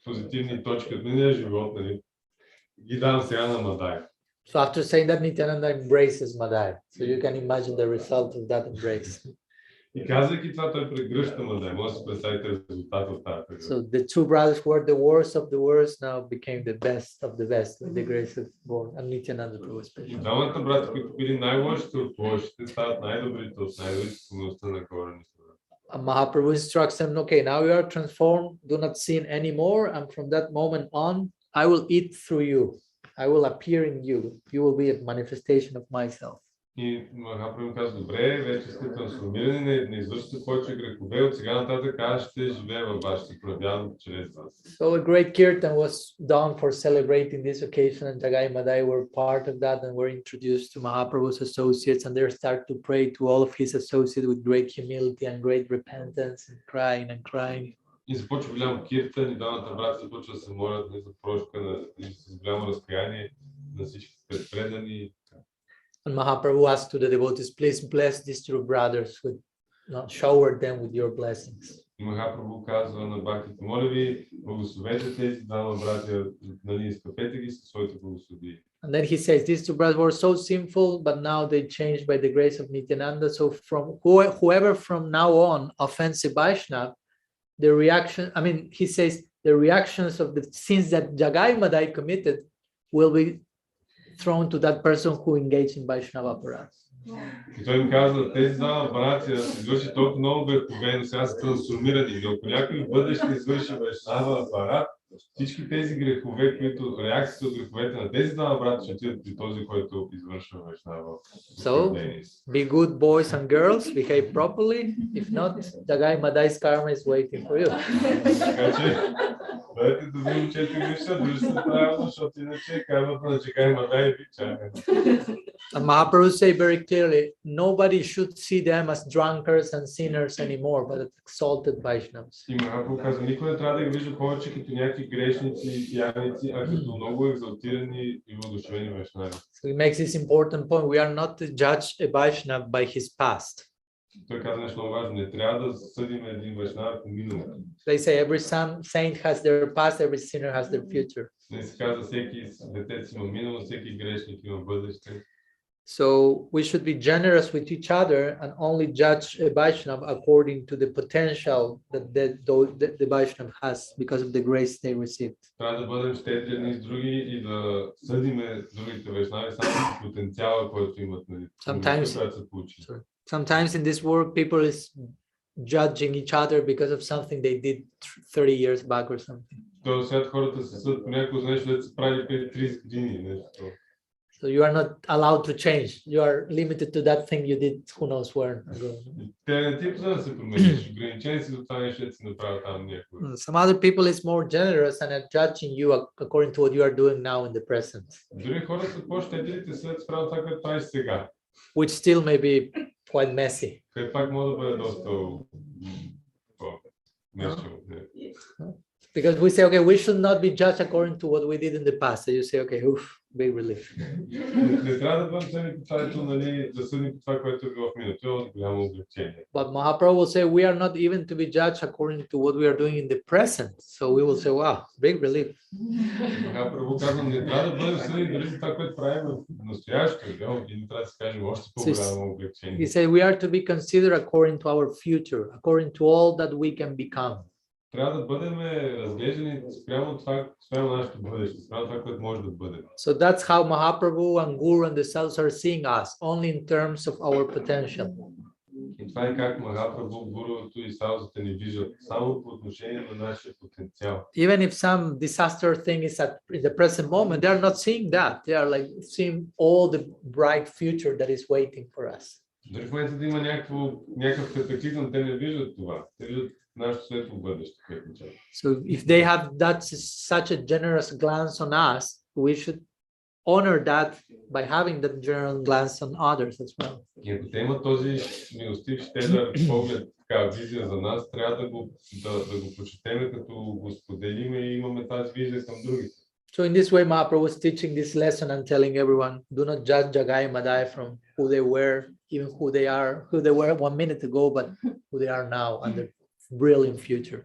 позитивни точки от миналия живот, нали, ги дам сега на Мадай. So after saying that, Nityananda embraces Madai. So you can imagine the result of that embrace. И казвайки това, той прегръща Мадай. Може да си представите резултата от тази прегръща. So the two brothers who were the worst of the worst now became the best of the best with the grace of God and Nityananda Prabhu especially. Двамата брати, които били най-лошите от лошите, стават най-добрите от най-добрите с помощта на корените. And Mahaprabhu instructs them, okay, now you are transformed, do not sin anymore, and from that moment on, I will eat through you. I will appear in you. You will be a manifestation of myself. И Махапрабху казва, добре, вече сте трансформирани, не извършите повече грехове, от сега нататък аз ще живея във вас, ще проявявам чрез вас. So a great kirtan was done for celebrating this occasion, and Jagai Madai were part of that and were introduced to Mahaprabhu's associates, and they start to pray to all of his associates with great humility and great repentance and crying. И започва голям киртан, и двамата брати започва да се молят за прошка с голямо разкаяние на всички предпредани. And Mahaprabhu asked to the devotees, please bless these two brothers, shower them with your blessings. И Махапрабху казва на бхактите, моля ви, благословете тези двама братя, нали, изкъпете ги със своите благослови. And then he says, these two brothers were so sinful, but now they changed by the grace of Nityananda. So from whoever from now on offends a Vaishnava, the reaction, I mean, he says, the reactions of the sins that Jagai Madai committed will be thrown to that person who engaged in Vaishnava aparat. И той им казва, тези двама братя са извърши толкова много грехове, но сега са трансформирани. Но ако някой в бъдеще извърши Вайшнава апарат, всички тези грехове, които реакциите от греховете на тези двама брата ще отидат при този, който извършва Вайшнава. So, be good boys and girls, behave properly. If not, Jagai Madai's karma is waiting for you. Така че, дайте да ви момчета и вижте, дружите правилно, защото иначе кармата на Джагай Мадай ви чака. And Mahaprabhu say very clearly, nobody should see them as drunkards and sinners anymore, but as exalted Vaishnavas. И Махапрабху казва, никой не трябва да ги вижда повече като някакви грешници и пияници, а като много екзалтирани и въодушевени вайшнави. So he makes this important point. We are not to judge a Vaishnava by his past. Той казва нещо много важно. Не трябва да съдим един вайшнав по миналото. They say every saint has their past, every sinner has their future. Не се казва, всеки светец има минало, всеки грешник има бъдеще. So we should be generous with each other and only judge a Vaishnava according to the potential that the Vaishnava has because of the grace they received. Трябва да бъдем щедри едни с други и да съдиме другите вайшнави само с потенциала, който имат. Sometimes in this world, people is judging each other because of something they did 30 years back or something. То свят хората се съдят по някакво нещо, да се прави преди 30 години. Нещо. So you are not allowed to change. You are limited to that thing you did who knows where ago. Some other people is more generous and are judging you according to what you are doing now in the present. which still may be quite messy. Което пак може да бъде доста мешаво. Because we say, okay, we should not be judged according to what we did in the past. So you say, okay, oof, big relief. Не трябва да бъдем съдни по това, ето, нали, да съдим по това, което е било в миналото, е голямо облегчение. But Mahaprabhu will say, we are not even to be judged according to what we are doing in the present. So we will say, wow, big relief. Mahaprabhu казва, не трябва да бъдем съдни дали за това, което правим в настоящето, и не трябва да се кажем още по-голямо облегчение. He said, we are to be considered according to our future, according to all that we can become. Трябва да бъдем разглеждани спрямо това, спрямо нашето бъдеще, спрямо това, което може да бъде. So that's how Mahaprabhu and Guru and the sadhus are seeing us, only in terms of our potential. И това е как Махапрабху, Гуруто и садхусите ни виждат само по отношение на нашия потенциал. Even if some disaster thing is at in the present moment, they are not seeing that. They are like seeing all the bright future that is waiting for us. Дори в момента да има някакъв катаклизъм, те не виждат това. Те виждат нашето светло бъдеще. So if they have that such a generous glance on us, we should honor that by having that generous glance on others as well. И ако те имат този милостив, щедър поглед, така визия за нас, трябва да го почетеме, като го споделиме и имаме тази визия към другите. So in this way, Mahaprabhu is teaching this lesson and telling everyone, do not judge Jagai and Madai from who they were, even who they were 1 minute ago, but who they are now and their brilliant future.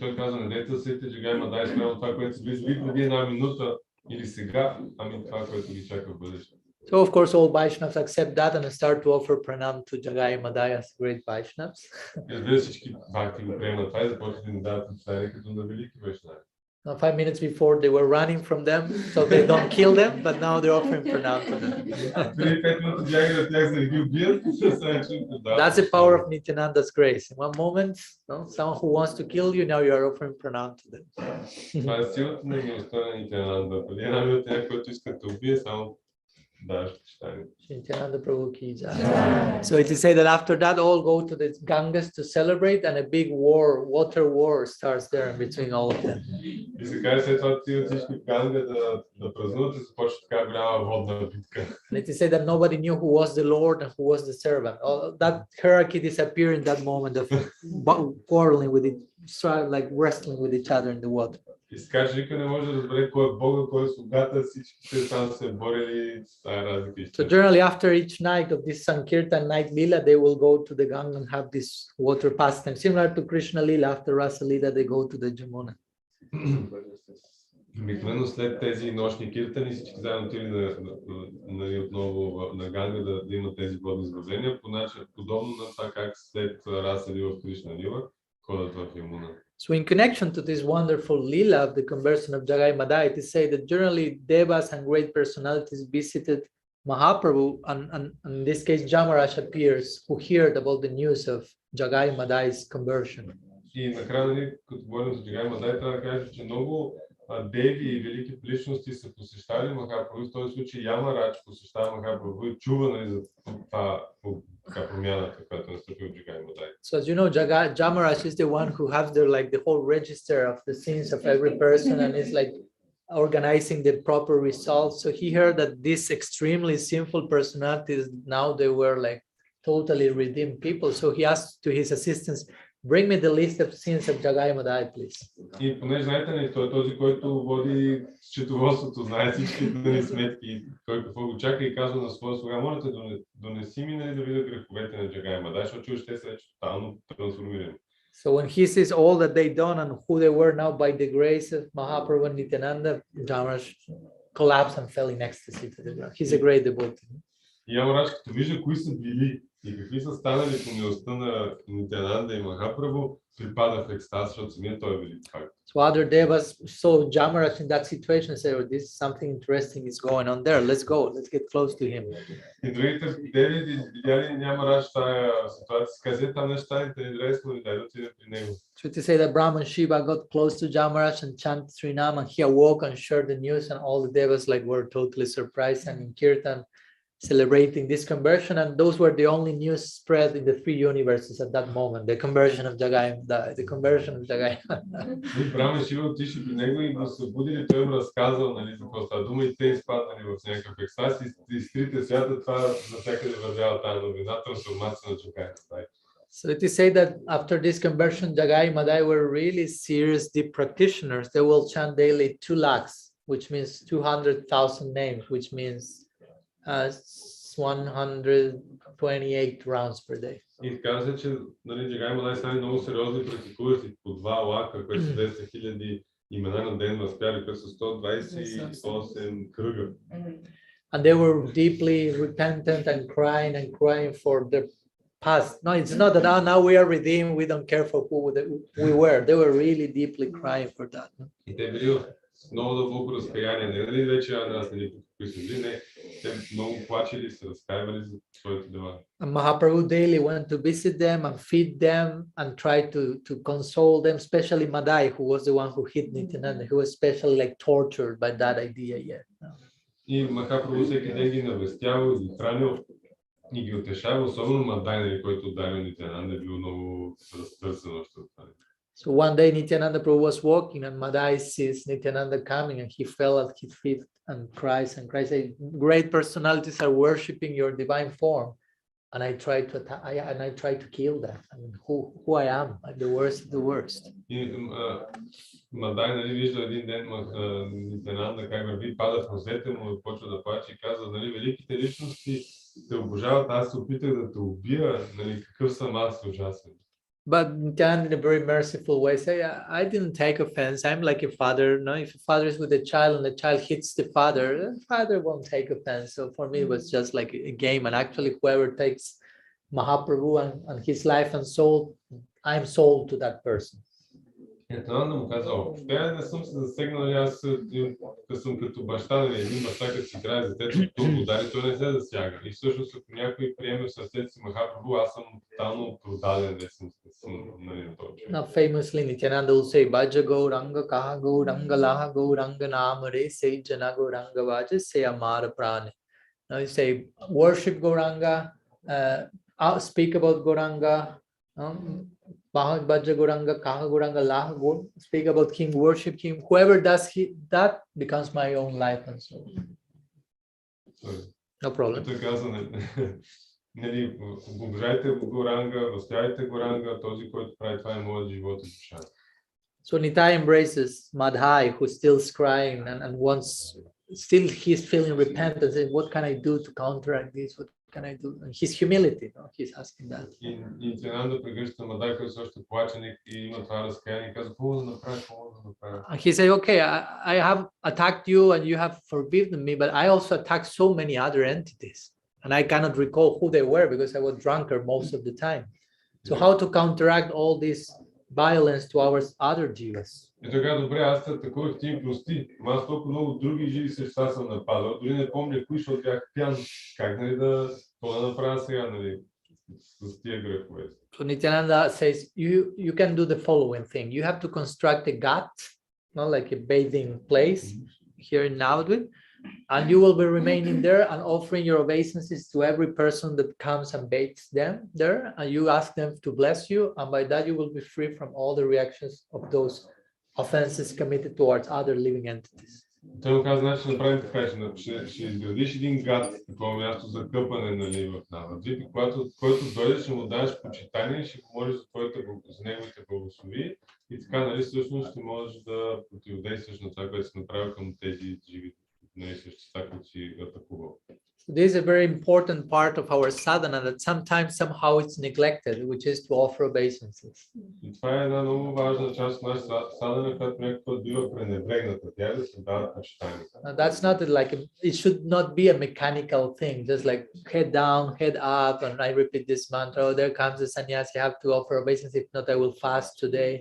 Той каза, не дайте да съдите Джагай и Мадай спрямо това, което се вижда преди една минута или сега, ами това, което ги чака в бъдеще. So of course, all Vaishnavas accept that and start to offer pranam to Jagai and Madai as great Vaishnavas. Разбира се, всички бхакти го приемат това и започват да ни дават представяне като на велики Вайшнави. 5 minutes before they were running from them, so they don't kill them, but now they're offering pranam to them. That's the power of Nityananda's grace. In one moment, someone who wants to kill you, now you are offering pranam to them. Това е силата на милостта на Нитянанда. Преди една минута някой, който иска да убие, само даш почитание. So it is said that after that, all go to the Ganges to celebrate, and a big water war starts there in between all of them. И се каже след това отиват всички в Ганга да празнуват и започва така голяма водна битка. And it is said that nobody knew who was the Lord and who was the servant. That hierarchy disappeared in that moment of quarreling with it, like wrestling with each other in the water. И се каже, никой не може да разбере кой е Бога, кой е слугата, всичките там се борили с тази разлика. So generally after each night of this Sankirtan night Lila, they will go to the Ganga and have this water pastime. Similar to Krishna Lila, after Rasa Lila, they go to the Jamuna. Обикновено след тези нощни киртани всички заедно отили отново на Ганга да имат тези водни сбавления, по начин подобно на това как след Раса Лила в Кришна Лила ходят в Ямуна. So in connection to this wonderful lila of the conversion of Jagai Madai, it is said that generally devas and great personalities visited Mahaprabhu, and in this case Jamaraj appears, who heard about the news of Jagai Madai's conversion. И накрая, като говорим за Джагай Мадай, трябва да кажа, че много деви и велики личности са посещали Махапрабху. В този случай Ямарадж посещава Махапрабху и чува за това промяната, която е настъпила в Джагай Мадай. So as you know, Jamaraj is the one who has the whole register of the sins of every person and is like organizing the proper results. So he heard that these extremely sinful personalities, now they were like totally redeemed people. So he asked to his assistants, bring me the list of sins of Jagai Madai, please. И понеже знаете ли, той е този, който води счетоводството, знае всичките сметки, той какво го чака и казва на своя слуга, моля те, донеси ми да видя греховете на Джагай Мадай, защото ще са вече тотално трансформирани. So when he sees all that they done and who they were now by the grace of Mahaprabhu and Nityananda, Jamaraj collapsed and fell in ecstasy to the ground. He's a great devotee. И Ямарадж, като вижда кои са били и какви са станали по милостта на Нитянанда и Махапрабху, припада в екстаз, защото самият той е велик факт. So other devas saw Jamaraj in that situation and said, oh, this is something interesting is going on there. Let's go. Let's get close to him. И другите деви видяли Ямарадж в тази ситуация, казали там неща интересно и дай да отидем при него. So to say that Brahman Shiva got close to Jamaraj and chanted Srinam, and he awoke and shared the news, and all the devas like were totally surprised, and in Kirtan celebrating this conversion, and those were the only news spread in the 3 universes at that moment. The conversion of Jagai, the conversion of Jagai. И Брама Шива отишли при него и го събудили, той им разказал, нали, за какво става дума и те изпаднали в някакъв екстаз и с трите свята това навсякъде вървява тази новина, трансформация на Джагай. So it is said that after this conversion, Jagai and Madai were really serious deep practitioners. They will chant daily 2 lakhs, which means 200,000 names, which means 128 rounds per day. И каза, че нали, Джагай и Мадай стали много сериозни практикуващи по 2 лака, което са 200 000 имена на ден възпяли, което са 128 кръга. And they were deeply repentant and crying for their past. No, it's not that now we are redeemed, we don't care for who we were. They were really deeply crying for that. И те били много дълбоко разкаяние. Не нали вече аз нали какви са били, не. Те много плачели, се разкаивали за своите дела. And Mahaprabhu daily went to visit them and feed them and try to console them, especially Madai, who was the one who hit Nityananda, who was especially like tortured by that idea yet. И Махапрабху всеки ден ги навестявал, ги хранил и ги утешавал, особено Мадай, който ударил Нитянанда, е бил много разтърсен още от това. So one day Nityananda Prabhu was walking and Madai sees Nityananda coming and he fell at his feet and cries, say, great personalities are worshipping your divine form. And I tried to attack, and I tried to kill them. I mean, who I am, I'm the worst of the worst. И Мадай нали вижда един ден Нитянанда как върви, пада в нозете му и почва да плаче и казва, нали, великите личности те обожават, аз се опитах да те убия, нали, какъв съм аз ужасен. But Nityananda, in a very merciful way, say, I didn't take offense. I'm like a father. No, if a father is with a child and the child hits the father won't take offense. So for me, it was just like a game. And actually, whoever takes Mahaprabhu and his life and soul, I'm sold to that person. Нитянанда му каза, въобще не съм се засегнал, аз съм като баща, един баща, като си играе с детето, тук удари, той не се засяга. И всъщност, ако някой приеме в сърцето си Махапрабху, аз съм тотално продаден, не съм нали, този. Now famously, Nityananda will say, Bhaja Gauranga, Kaha Gauranga, Laha Gauranga, Namare, say Jana Gauranga, Bhaja, say Amara Prane. Now you say, worship Gauranga, speak about Gauranga, Bhaja Gauranga, Kaha Gauranga, Laha Gauranga, speak about King, worship King. Whoever does that becomes my own life and soul. No problem. Той каза, нали, обожайте Горанга, възпявайте Горанга, този, който прави това е моят живот и душа. So Nitai embraces Madhai, who's still crying and wants, still he's feeling repentance. And what can I do to counteract this? What can I do? And his humility, no? He's asking that. И Нитянанда прегръща Мадай, който също плаче и има това разкаяние и казва, какво да направя. And he said, okay, I have attacked you and you have forbidden me, but I also attacked so many other entities. And I cannot recall who they were because I was drunker most of the time. So how to counteract all this violence to our other jivas? И така, добре, аз те атакувах, ти ми прости, но аз толкова много други живи същества съм нападал, дори не помня кои, защото бях пиян. Как нали да направя сега, нали, с тия грехове? So Nityananda says, you can do the following thing. You have to construct a ghat, not like a bathing place here in Navadvipa, and you will be remaining there and offering your obeisances to every person that comes and bathes them there, and you ask them to bless you, and by that you will be free from all the reactions of those offenses committed towards other living entities. Той му каза, значи направим така, ще изградиш един гад, такова място за къпане, нали, в Навадвипа, който дойде, ще му дадеш почитание и ще помолиш за неговите благослови и така, нали, всъщност ще можеш да противодействаш на това, което си направил към тези живи същества, които си атакувал. So this is a very important part of our sadhana that sometimes somehow it's neglected, which is to offer obeisances. И това е една много важна част от нашата садхана, която някакъв бива пренебрегната. Тя е да се дава почитание. That's not like it should not be a mechanical thing, just like head down, head up, and I repeat this mantra. Oh, there comes the sannyasi, I have to offer obeisance. If not, I will fast today.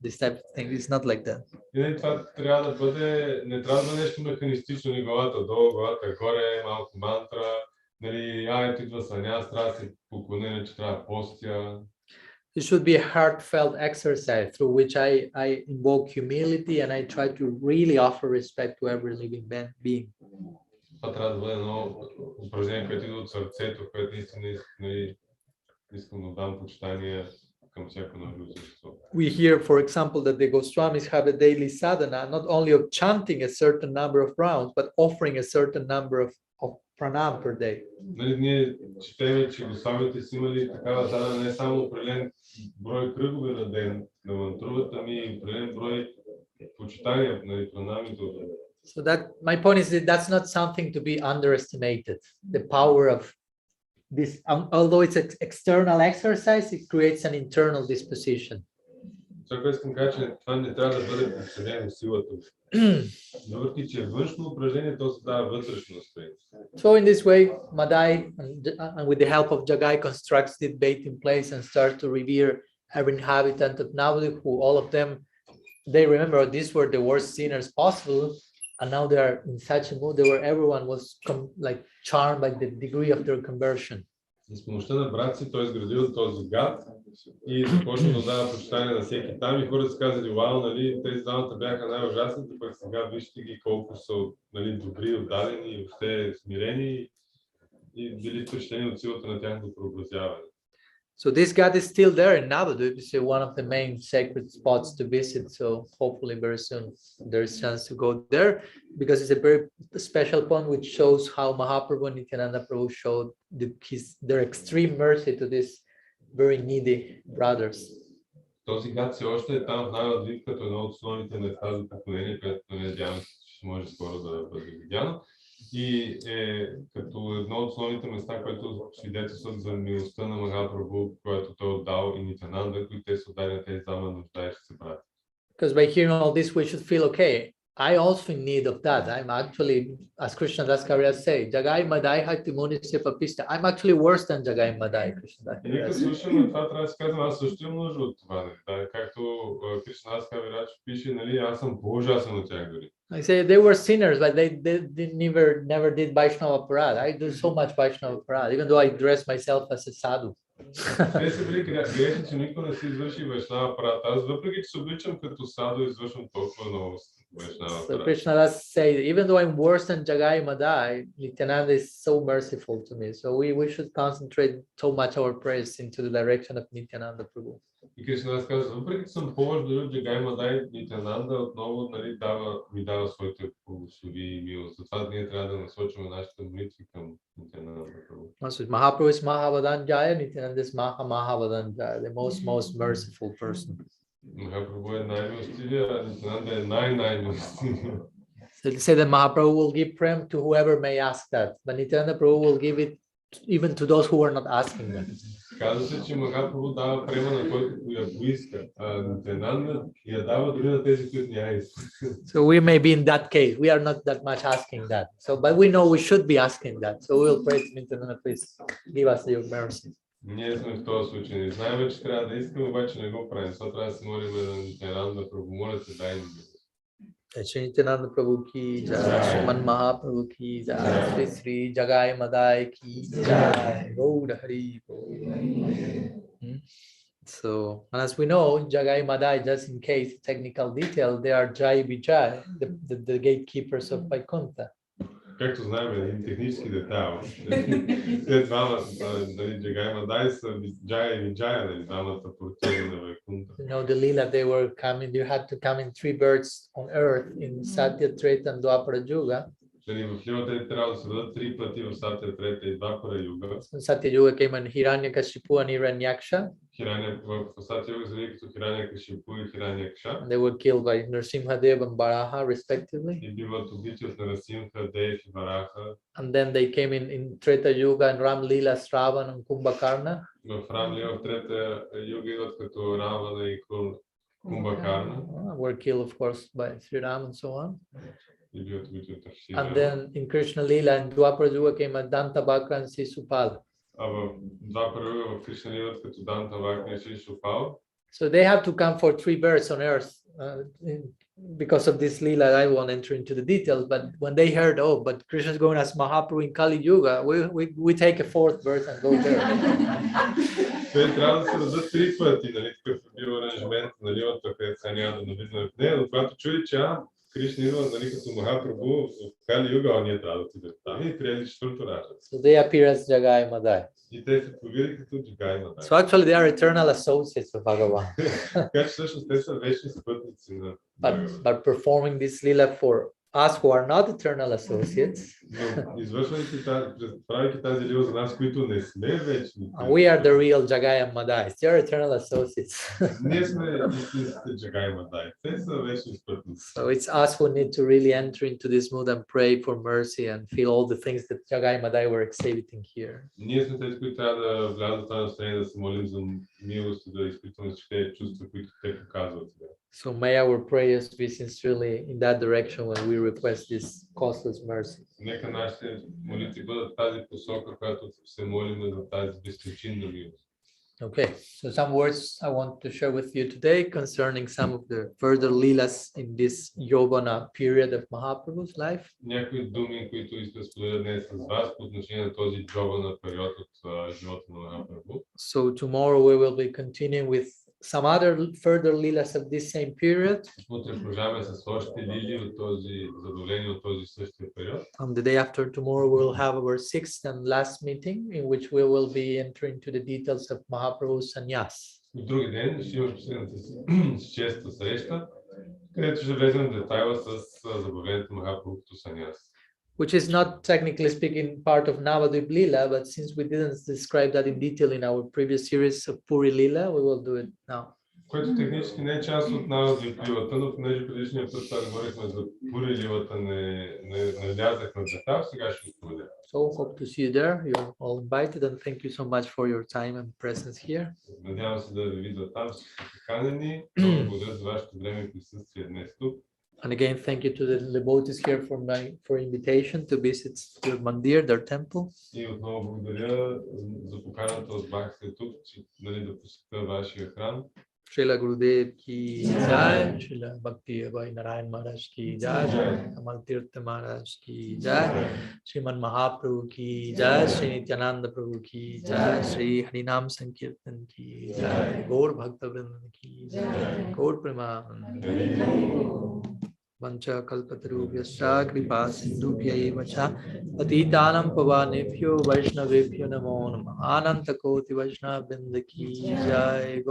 This type of thing. It's not like that. И това трябва да бъде, не трябва да бъде нещо механистично, ни главата долу, главата горе, малко мантра, нали, ето идва саняс, трябва да се поклоня, че трябва да постя. It should be a heartfelt exercise through which I invoke humility and I try to really offer respect to every living being. Това трябва да бъде едно упражнение, което идва от сърцето, което наистина искам да дам почитание към всяко ново същество. We hear, for example, that the Goswamis have a daily sadhana, not only of chanting a certain number of rounds, but offering a certain number of pranam per day. Нали, ние четем, че Госвамите са имали такава задана не само определен брой кръгове на ден на мантрувата, ами определен брой почитания, нали, пранамите. So that my point is that that's not something to be underestimated. The power of this, although it's an external exercise, it creates an internal disposition. Всяко искам кажа, че това не трябва да бъде подценено силата. Въпреки че външно упражнение, то се дава вътрешно настроение. So in this way, Madai, and with the help of Jagai, constructs the bathing place and starts to revere every inhabitant of Navadvipa, who all of them, they remember these were the worst sinners possible, and now they are in such a mood where everyone was like charmed by the degree of their conversion. С помощта на брат си той изградил този град и започна да дава почитание на всеки там и хората си казали, вау, нали, тези двамата бяха най-ужасните, пък сега вижте ги колко са, нали, добри, отдадени и въобще смирени и били впечатлени от силата на тяхното преобразяване. So this god is still there in Navadvipa. It's one of the main sacred spots to visit. So hopefully very soon there's a chance to go there, because it's a very special point which shows how Mahaprabhu and Nityananda Prabhu showed their extreme mercy to these very needy brothers. Този гад все още е там в Навадвипа, като едно от основните места за поклонение, което надявам се, че ще може скоро да бъде видяно. И като едно от основните места, което свидетелстват за милостта на Махапрабху, която той отдал и Нитянанда, които те са отдали на тези двама нуждаещи се брати. Because by hearing all this, we should feel, okay, I also in need of that. I'm actually, as Krishna Das Kaviraj say, Jagai Madai Hati Munisya Papista. I'm actually worse than Jagai Madai, Krishna Das И нека слушаме това, трябва да се казвам, аз също имам нужда от това. Да, както Кришна Das Kaviraj пише, нали, аз съм по-ужасен от тях дори. I say they were sinners, but they never did Vaishnava Parad. I do so much Vaishnava Parad, even though I dress myself as a sadhu. Те са били грешни, че никой не си извърши Вайшнава Парад. Аз въпреки, че се обличам като садо, извършвам толкова много Вайшнава Парад. So Krishna Das say, even though I'm worse than Jagai Madai, Nityananda is so merciful to me. So we should concentrate so much our prayers into the direction of Nityananda Prabhu. И Кришна Das казва, въпреки че съм по-лош дори от Джагай Мадай, Нитянанда отново, нали, ми дава своите благослови и милост. Затова ние трябва да насочим нашите молитви към Нитянанда Прабhu. So Mahaprabhu is Mahavadanjaya, Nityananda is Mahavadanjaya, the most merciful person. Махапрабху е най-милостивия, а Нитянанда е най-милостивия. So they say that Mahaprabhu will give prem to whoever may ask that, but Nityananda Prabhu will give it even to those who are not asking them. Казва се, че Махапрабху дава према на който я поиска, а Нитянанда я дава дори на тези, които не я искат. So we may be in that case. We are not that much asking that. So, but we know we should be asking that. So we will pray to Nityananda, please give us your mercy. Ние сме в този случай. Не знаем, че трябва да искаме, обаче не го правим. Сега трябва да се молим на Нитянанда Прабху. Моля се, дай ни. Shri Nityananda Prabhu ki jai, Sriman Mahaprabhu ki jai, Sri Sri Jagai Madai ki jai, Gaur Hari Bol. So, and as we know, Jagai Madai, just in case technical detail, they are Jai Vijay, the gatekeepers of Vaikuntha. Както знаем, един технически детайл. След двама, Джагай Мадай са Джая и Виджая, двамата портиери на Вайкунта. You know, the lila, they were coming, you had to come in 3 birds on earth in Satya, Treta and Dwapara Yuga. В лилата трябва да се дадат 3 пъти в Сатя, Трета и Двапара Юга. Satya Yuga came in Hiranyakashipu and Hiranyaksha. В Сатя Юга се като Хиранякашипу и Хиранякша. They were killed by Nrsimhadev and Varaha, respectively. И биват убити от Нарасимха, Дев и Вараха. And then they came in Treta Yuga and Ram-lila, Sravan and Kumbhakarna. В Рам-лила в Трета Юга идват като Равана и Кумбакарна. Were killed, of course, by Sri Ram and so on. И биват убити от Аршина. And then in Krishna Lila and Dwapara Yuga came a Dantabhakra and Sisupal. А в Двапара Юга в Кришна идват като Дантавакра и Шишупал. So they have to come for 3 birds on earth. Because of this lila, I won't enter into the details, but when they heard, oh, but Krishna is going as Mahaprabhu in Kali Yuga, we take a 4th bird and go there. Те трябва да се дадат 3 пъти, нали, такъв е бил аранжмент на лилата, където сега няма да навлизаме в нея, но когато чули, че Кришна идва, нали, като Махапрабху в Кали Юга, ние трябва да отидем там и приели четвърто раждане. So they appear as Jagai Madai. И те се появи като Джагай Мадай. So actually they are eternal associates of Bhagavan. Така че всъщност те са вечни спътници на Бхагаван. But performing this lila for us who are not eternal associates, Но извършвайки правейки тази лила за нас, които не сме вечни. we are the real Jagai and Madai. They are eternal associates. Ние сме истинските Джагай Мадай. Те са вечни спътници. So it's us who need to really enter into this mood and pray for mercy and feel all the things that Jagai Madai were exhibiting here. Ние сме тези, които трябва да влязат в това настроение, да се молим за милост и да изпитваме всички чувства, които те показват сега. So may our prayers be sincerely in that direction when we request this causeless mercy. Нека нашите молитви бъдат в тази посока, която се молим за тази безпричинна милост. Okay, so some words I want to share with you today concerning some of the further lilas in this Yauvana period of Mahaprabhu's life. Някои думи, които искам да споделя днес с вас по отношение на този Яувана период от живота на Махапрабху. So tomorrow we will be continuing with some other further lilas of this same period. Утре продължаваме с още лили от този задоволение от този същия период. On the day after tomorrow we will have our sixth and last meeting in which we will be entering to the details of Mahaprabhu's sannyas. В други ден ще имаме последната си шеста среща, където ще влезем в детайла с забавлението на Махапрабху като саньяс. Which is not technically speaking part of Navadvipa Lila, but since we didn't describe that in detail in our previous series of Puri Lila, we will do it now. Което технически не е част от Навадвипа лилата, но понеже предишния път говорихме за Пури лилата, не влязах на детал, сега ще го споделя. So hope to see you there. You're all invited, and thank you so much for your time and presence here. Надявам се да ви видя там, всички поканени. Благодаря за вашето време и присъствие днес тук. And again, thank you to the devotees here for invitation to visit their mandir, their temple. И отново благодаря за поканата от бахте тук, че да посетя вашия храм. Srila Gurudev ki jai, Srila Bhakti Bhai Narayan Maharaj ki jai, Kamal Tirtha Maharaj ki jai, Sriman Mahaprabhu ki jai, Sri Nityananda Prabhu ki jai, Sri Harinam Sankirtan ki jai, Gaur Bhaktavrind ki jai, Gaur Premanand. Vancha kalpatarubhyascha kripa sindhubhyaiva cha patitanam pavanebhyo vaishnavebhyo namo namah. Ananta koti vaishnava vrinda ki jai.